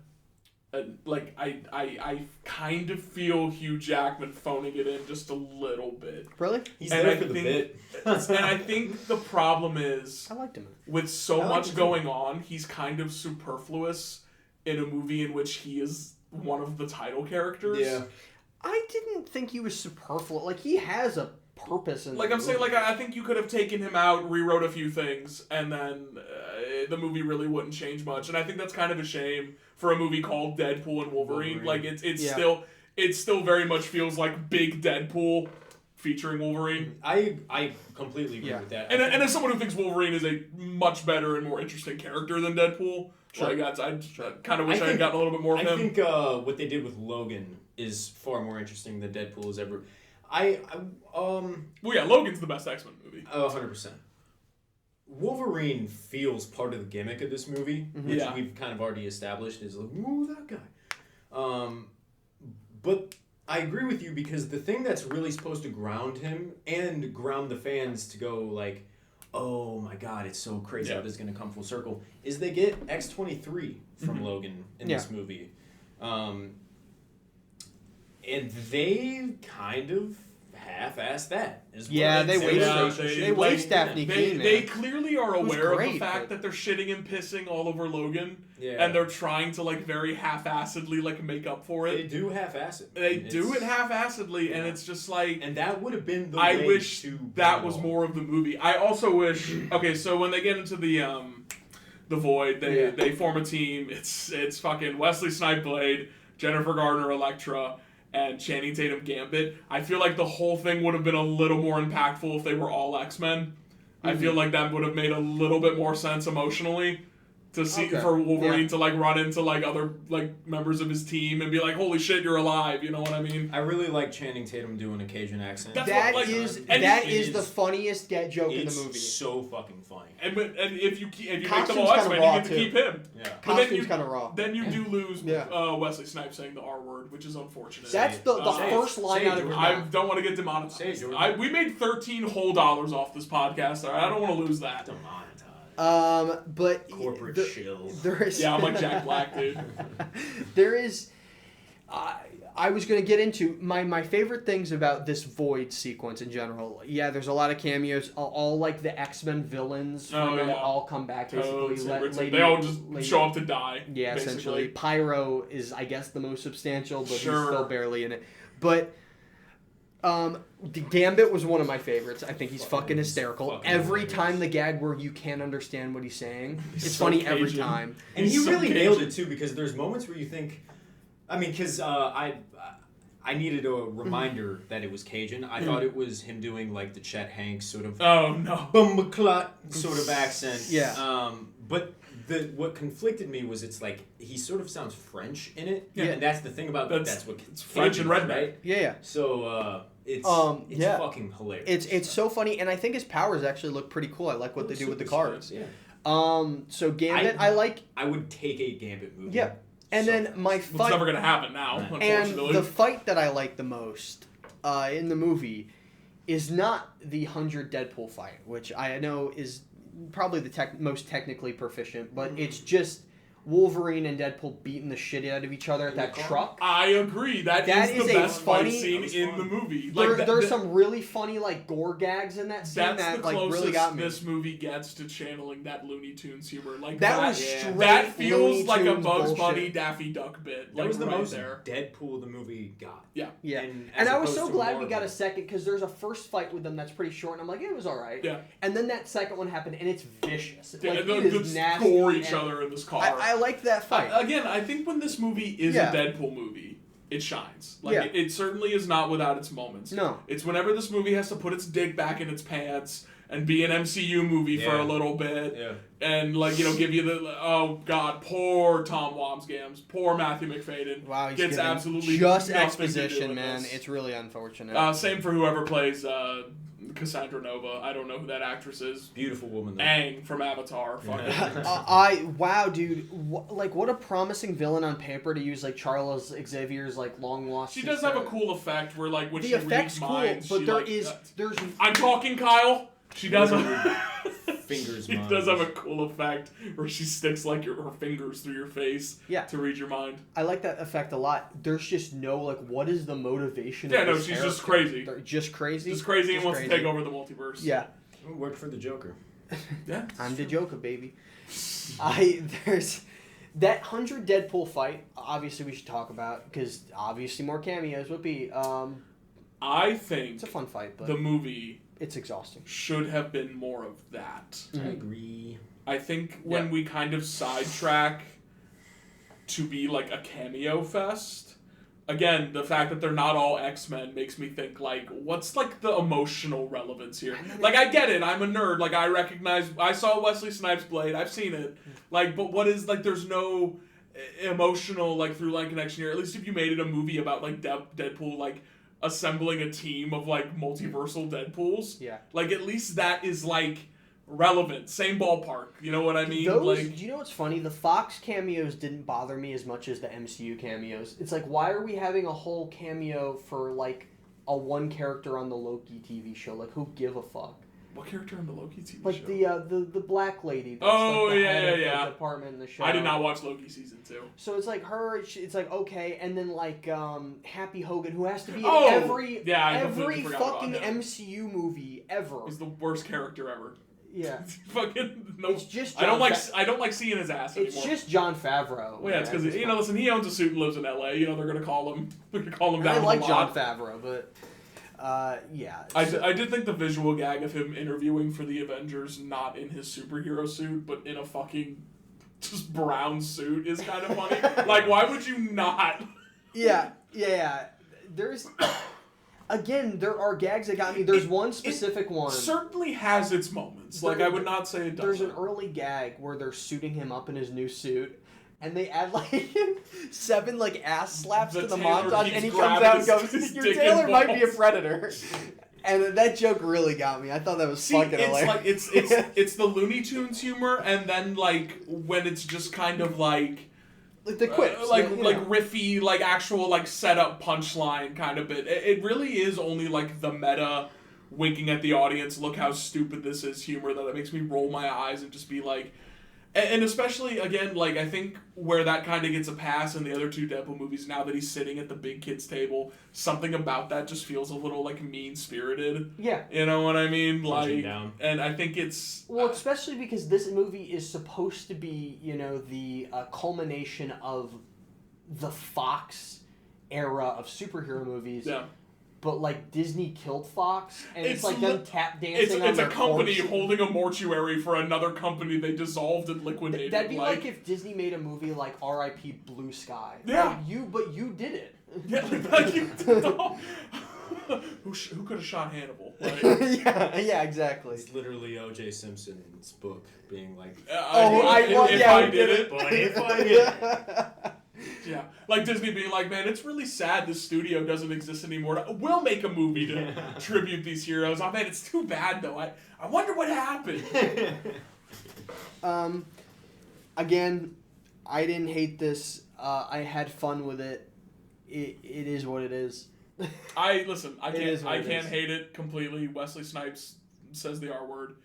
I kind of feel Hugh Jackman phoning it in just a little bit. Really? He's there for the bit. And I think the problem is, I liked him. With so much going on, he's kind of superfluous in a movie in which he is one of the title characters. Yeah. I didn't think he was superfluous. Like, he has a purpose in saying, I think you could have taken him out, rewrote a few things, and then the movie really wouldn't change much. And I think that's kind of a shame for a movie called Deadpool and Wolverine. Like, it still very much feels like big Deadpool featuring Wolverine. I completely agree with that. And as someone who thinks Wolverine is a much better and more interesting character than Deadpool, I kind of wish I had gotten a little bit more of him. I think what they did with Logan is far more interesting than Deadpool has ever. Logan's the best X-Men movie. 100%. Wolverine feels part of the gimmick of this movie, which we've kind of already established is like, ooh, that guy. But I agree with you because the thing that's really supposed to ground him and ground the fans to go like, oh my god, it's so crazy how this is going to come full circle, is they get X-23 from Logan in this movie. And they kind of half-assed that. They waste Daphne Keane. They clearly are aware of the fact that they're shitting and pissing all over Logan, and they're trying to like very half-assedly like make up for it. They do half-ass it. They do it half-assedly, and it's just like. And that would have been the I way wish to that was more of the movie. I also wish. Okay, so when they get into the Void, they form a team. It's fucking Wesley Snipes Blade, Jennifer Garner Elektra, and Channing Tatum Gambit. I feel like the whole thing would have been a little more impactful if they were all X-Men. I feel like that would have made a little bit more sense emotionally to see for Wolverine to like run into like other like members of his team and be like, "Holy shit, you're alive!" You know what I mean? I really like Channing Tatum doing a Cajun accent. That is the funniest joke in the movie. It's so fucking funny. And if you make them all X-Men, you get to keep him. Yeah, costume's kind of raw. Then you do lose Wesley Snipes saying the R word, which is unfortunate. That's the first line out of his mouth. I don't want to get demonetized. We made $13 whole off this podcast. I don't want to lose that. But corporate shills. There is, I'm like Jack Black, dude. There is. I was going to get into my favorite things about this Void sequence in general. Yeah, there's a lot of cameos. All like the X-Men villains all come back basically. They all just show up to die. Yeah, basically. Essentially. Pyro is, I guess, the most substantial, but he's still barely in it. But the Gambit was one of my favorites. I think he's fucking hysterical. Every time the gag where you can't understand what he's saying, it's funny Cajun. Every time. And he really nailed it too, because there's moments where you think, I mean, because I needed a reminder that it was Cajun. I thought it was him doing like the Chet Hanks sort of bumbleclut sort of accent. Yeah. But what conflicted me was it's like he sort of sounds French in it. Yeah. And that's the thing about that's what it's French and redneck. Right? Yeah. So it's fucking hilarious. It's so funny, and I think his powers actually look pretty cool. I like what they do with the cards. Yeah. So Gambit, I like. I would take a Gambit movie. Yeah. And then my fight... It's never going to happen now, unfortunately. And the fight that I like the most in the movie is not the 100 Deadpool fight, which I know is probably the most technically proficient, but it's just Wolverine and Deadpool beating the shit out of each other at that truck. I agree. That is the best fight scene in the movie. There's some really funny like gore gags in that scene that like really got me. This movie gets to channeling that Looney Tunes humor. Like that was straight that feels Looney like a Tunes Bugs bullshit. Bunny Daffy Duck bit. That was the most there. Deadpool the movie got. Yeah. Yeah. And I was so glad we got a second, because there's a first fight with them that's pretty short, and I'm like, it was alright. Yeah. And then that second one happened, and it's vicious. Yeah, like, they is nasty. Gore each other in this car. I liked that fight. Again, I think when this movie is a Deadpool movie, it shines. Like it certainly is not without its moments. No. It's whenever this movie has to put its dick back in its pants and be an MCU movie for a little bit. Yeah. And give you the poor Tom Wamsgams, poor Matthew McFadden. Wow, he's gets absolutely just nothing exposition, to do with man. this. It's really unfortunate. Same for whoever plays Cassandra Nova. I don't know who that actress is. Beautiful woman, though. Aang from Avatar. Wow, dude. What a promising villain on paper to use, like Charles Xavier's like long lost. She does have a cool effect where when the she reads minds, but there's. I'm talking, Kyle. She does fingers. She does have a cool effect where she sticks like her fingers through your face to read your mind. I like that effect a lot. There's just no what is the motivation? Yeah, no, she's just crazy. Just crazy. Just crazy and wants to take over the multiverse. Yeah. Worked for the Joker. Yeah, I'm the Joker, baby. There's that 100 Deadpool fight. Obviously, we should talk about because obviously more cameos would be. I think it's a fun fight, but the movie. It's exhausting. Should have been more of that. I agree. I think when we kind of sidetrack to be like a cameo fest, again, the fact that they're not all X-Men makes me think what's like the emotional relevance here? Like I get it, I'm a nerd, like I saw Wesley Snipes Blade, I've seen it. But what is there's no emotional through line connection here. At least if you made it a movie about Deadpool assembling a team of multiversal Deadpools. Yeah. At least that is relevant. Same ballpark. You know what I mean? Do you know what's funny? The Fox cameos didn't bother me as much as the MCU cameos. It's why are we having a whole cameo for a one character on the Loki TV show? Who give a fuck? What character on the Loki TV show? The black lady. That's the head of the department in the show. I did not watch Loki season 2. So it's her. It's okay, and then Happy Hogan, who has to be in every fucking MCU movie ever. He's the worst character ever. Yeah. Fucking no. It's just I don't like seeing his ass anymore. It's just Jon Favreau. Well, yeah, it's because listen, he owns a suit and lives in LA. They're gonna call him. They're gonna call him down. I like Jon Favreau, but. Yeah. I did think the visual gag of him interviewing for the Avengers, not in his superhero suit, but in a fucking just brown suit, is kind of funny. Why would you not? Yeah. There's... Again, there are gags that got me. There's one specific one. Certainly has its moments. moments. Like, I would not say it doesn't. There's an early gag where they're suiting him up in his new suit, and they add, like, 7, like, ass slaps to the montage, and he comes out and goes, your tailor might be a predator. And that joke really got me. I thought that was fucking hilarious. Like, it's the Looney Tunes humor, and then, like, when it's just kind of, like the quips. Like riffy, like, actual, like, setup punchline kind of bit. It really is only, like, the meta winking at the audience, look how stupid this is humor that it makes me roll my eyes and just be like... And especially, again, like, I think where that kind of gets a pass in the other 2 Deadpool movies, now that he's sitting at the big kids table, something about that just feels a little, like, mean-spirited. Yeah. You know what I mean? Punching like, down. And I think it's... Well, especially because this movie is supposed to be, you know, the culmination of the Fox era of superhero movies. Yeah. But, like, Disney killed Fox, and it's like them tap dancing on It's their a company corpse. holding a mortuary for another company they dissolved and liquidated. That'd be like if Disney made a movie like R.I.P. Blue Sky. Yeah. But you did it. Yeah, like you who could have shot Hannibal? Like, yeah, exactly. It's literally O.J. Simpson's book being like, if I did it. but if I did it. Yeah, like Disney being like, man, it's really sad this studio doesn't exist anymore. We'll make a movie to tribute these heroes. Oh man, it's too bad though. I wonder what happened. Again, I didn't hate this. I had fun with it. It is what it is. I can't hate it completely. Wesley Snipes says the R word.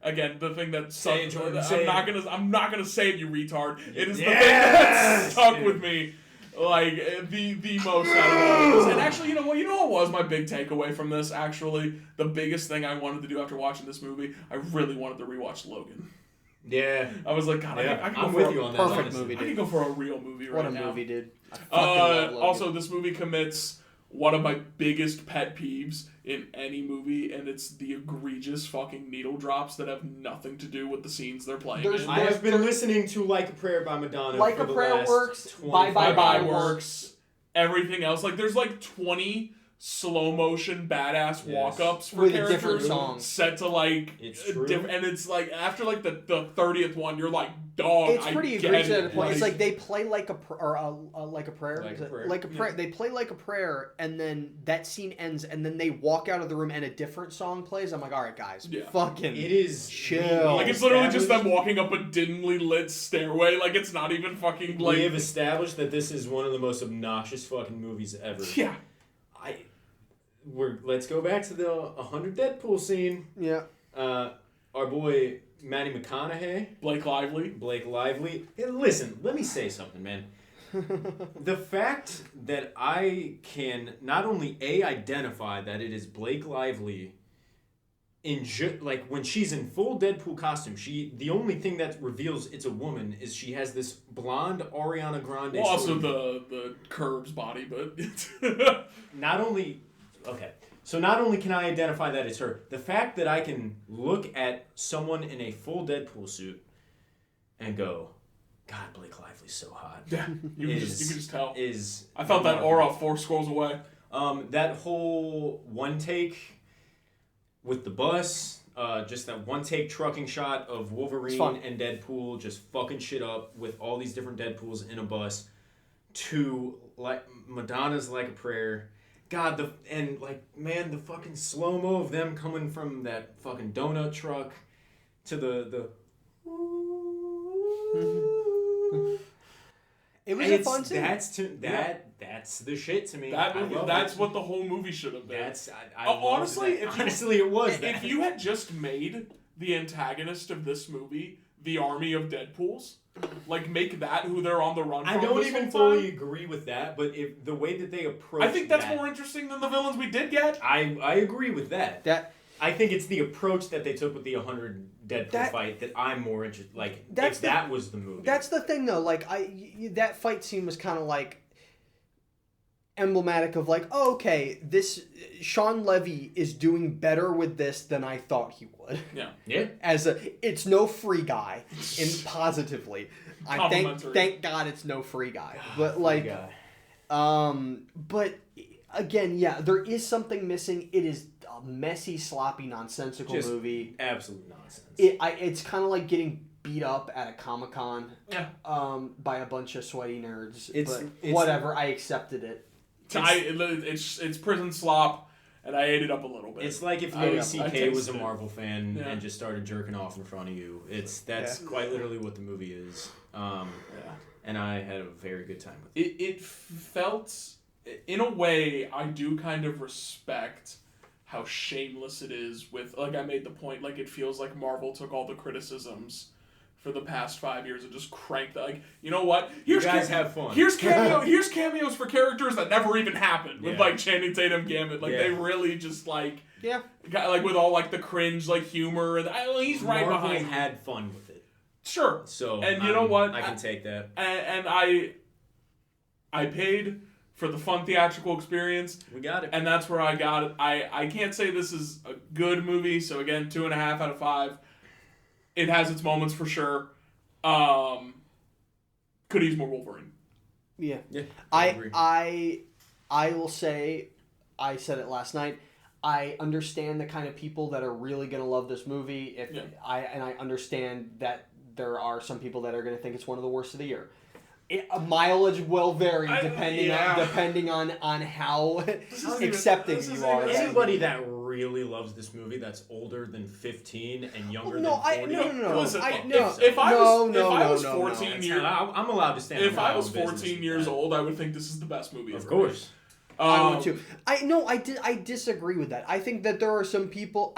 Again, the thing that stuck. I'm not gonna say it, you retard. It is the thing that stuck with me, like the most out of all. And actually, you know what was my big takeaway from this? Actually, the biggest thing I wanted to do after watching this movie, I really wanted to rewatch Logan. Yeah, I was like, God, I'm with you on that. Perfect movie, dude. I could go for a real movie right now. What a movie, dude. I fucking love Logan. Also, this movie commits one of my biggest pet peeves in any movie, and it's the egregious fucking needle drops that have nothing to do with the scenes they're playing in. I have been listening to Like a Prayer by Madonna Like for a the Prayer last works, 25 Bye Bye hours. works. Everything else, like there's like 20 slow motion badass walk-ups for with characters a different song set to like it's true. And it's like after like the 30th one you're like, dog, it's pretty egregious at a point. It's like they play like a prayer. Like a prayer. They play like a prayer, and then that scene ends, and then they walk out of the room, and a different song plays. I'm like, all right, guys, fucking, it is chill. Like it's literally just them walking up a dimly lit stairway. Like it's not even fucking like. We have established that this is one of the most obnoxious fucking movies ever. Yeah. Let's go back to the 100 Deadpool scene. Yeah. Our boy Matty McConaughey. Blake Lively. Hey, listen, let me say something, man. The fact that I can not only identify that it is Blake Lively like when she's in full Deadpool costume, the only thing that reveals it's a woman is she has this blonde Ariana Grande. Well, also the curves body, but not only can I identify that it's her, the fact that I can look at someone in a full Deadpool suit and go, God, Blake Lively's so hot. Yeah, you can just tell. I felt that aura 4 scrolls away. That whole one take with the bus, just that one take trucking shot of Wolverine and Deadpool just fucking shit up with all these different Deadpools in a bus, to like Madonna's Like a Prayer. God, the fucking slow-mo of them coming from that fucking donut truck to the It was a fun scene. That's the shit to me. That's what the whole movie should have been. Honestly, it was that. If you had just made the antagonist of this movie the army of Deadpools, like make that who they're on the run from. I don't even fully agree with that, but if the way that they approach, I think that's more interesting than the villains we did get. I agree with that. I think it's the approach that they took with the 100 Deadpool fight that I'm more interested. Like, that was the movie. That's the thing, though. Like, that fight scene was kind of like emblematic of like, oh, okay, this Sean Levy is doing better with this than I thought he would. Yeah. It's no free guy, positively. I thank God it's no free guy. But like, but again, yeah, there is something missing. It is a messy, sloppy, nonsensical Just movie. Absolute nonsense. It's kind of like getting beat up at a Comic-Con by a bunch of sweaty nerds. It's whatever. I accepted it. It's prison slop, and I ate it up a little bit. It's like if Louis C.K. was a Marvel fan and just started jerking off in front of you. That's quite literally what the movie is. And I had a very good time with it. It felt, in a way, I do kind of respect how shameless it is with, like I made the point, like it feels like Marvel took all the criticisms for the past 5 years and just cranked like, you know what? You guys have fun. Here's cameos for characters that never even happened with like Channing Tatum, Gambit. Like they really just like got like with all like the cringe like humor and he's right Marvel behind. Had fun with it. Sure. So and you know what? I can take that. And I paid for the fun theatrical experience. We got it. And that's where I got it. I can't say this is a good movie, so again, 2.5 out of 5. It has its moments for sure. Could use more Wolverine. Yeah. I will say, I said it last night. I understand the kind of people that are really going to love this movie. I understand that there are some people that are going to think it's one of the worst of the year. Mileage will vary depending on how accepting you are. Anybody that really loves this movie that's older than 15 and younger than 40. If I was 14 years, I'm allowed to stand. If I was 14 years old, I would think this is the best movie ever. Of course. I would too. I disagree with that. I think that there are some people.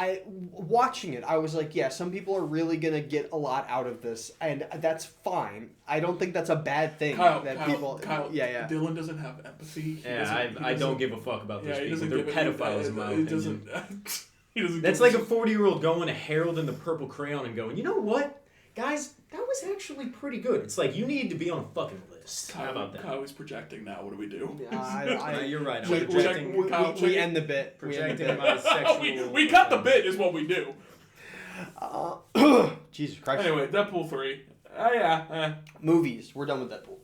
Watching it, I was like, yeah, some people are really gonna get a lot out of this, and that's fine. I don't think that's a bad thing. Dylan doesn't have empathy. I don't give a fuck about those people. They're pedophiles in my opinion. He doesn't. That's like a 40-year-old going to Harold and the Purple Crayon and going, you know what, guys, that was actually pretty good. It's like you need to be on a fucking list. How about that? Kyle is projecting now. What do we do? You're right. We end the bit. Projecting my sexual. We cut the bit is what we do. Jesus Christ. Anyway, Deadpool 3. Movies. We're done with Deadpool.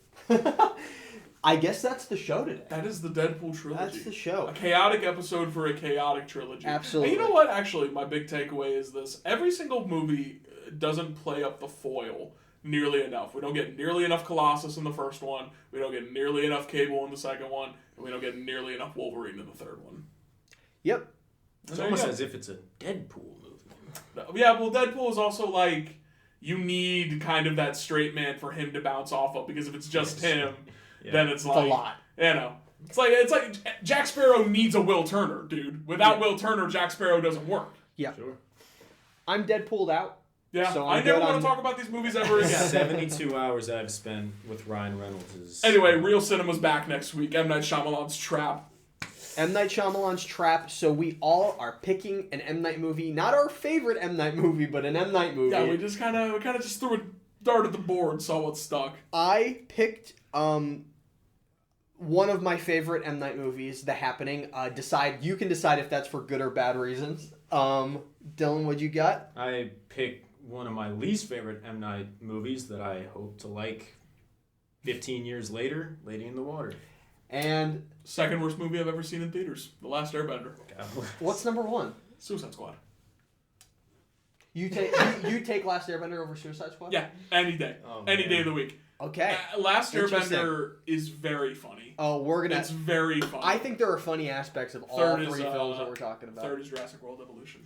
I guess that's the show today. That is the Deadpool trilogy. That's the show. A chaotic episode for a chaotic trilogy. Absolutely. And you know what? Actually, my big takeaway is this. Every single movie doesn't play up the foil nearly enough. We don't get nearly enough Colossus in the first one. We don't get nearly enough Cable in the second one. And we don't get nearly enough Wolverine in the third one. Yep. It's almost as if it's a Deadpool movie. Yeah, well, Deadpool is also like, you need kind of that straight man for him to bounce off of, because if it's just him, then it's like... a lot. You know. It's like Jack Sparrow needs a Will Turner, dude. Without Will Turner, Jack Sparrow doesn't work. Yeah. Sure. I'm Deadpooled out. Yeah, so I never want to talk about these movies ever again. 72 hours I've spent with Ryan Reynolds is... Anyway, Real Cinema's back next week. M. Night Shyamalan's Trap. M. Night Shyamalan's Trap. So we all are picking an M. Night movie. Not our favorite M. Night movie, but an M. Night movie. Yeah, we kind of just threw a dart at the board, saw what stuck. I picked one of my favorite M. Night movies, The Happening. You can decide if that's for good or bad reasons. Dylan, what you got? I picked one of my least favorite M. Night movies that I hope to like 15 years later, Lady in the Water. And second worst movie I've ever seen in theaters, The Last Airbender. What's number one? Suicide Squad. You take Last Airbender over Suicide Squad? Yeah, any day. Any day of the week. Okay. Last Airbender is very funny. It's very funny. I think there are funny aspects of all three films that we're talking about. Third is Jurassic World Evolution.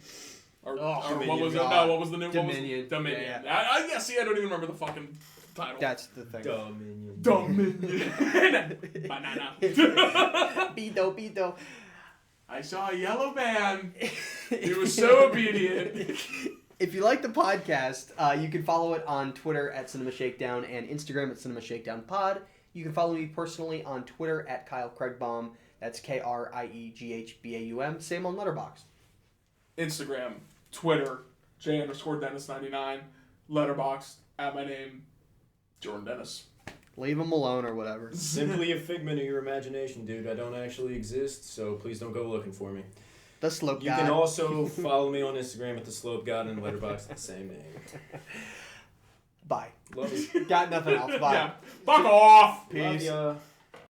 Or Dominion, what was it? No, what was the new? Dominion. Dominion. Yeah. See, I don't even remember the fucking title. That's the thing. Dominion. Banana. Beto. I saw a yellow man. He was so obedient. If you like the podcast, you can follow it on Twitter at Cinema Shakedown and Instagram at Cinema Shakedown Pod. You can follow me personally on Twitter at Kyle Craigbaum. That's KRIEGHBAUM. Same on Letterboxd. Instagram, Twitter, J_Dennis99, Letterboxd, at my name, Jordan Dennis. Leave them alone or whatever. Simply a figment of your imagination, dude. I don't actually exist, so please don't go looking for me. The Slope God. You can also follow me on Instagram at The Slope God and Letterboxd at the same name. Bye. Love you. Got nothing else. Bye. Yeah. Fuck off. Peace. Love ya.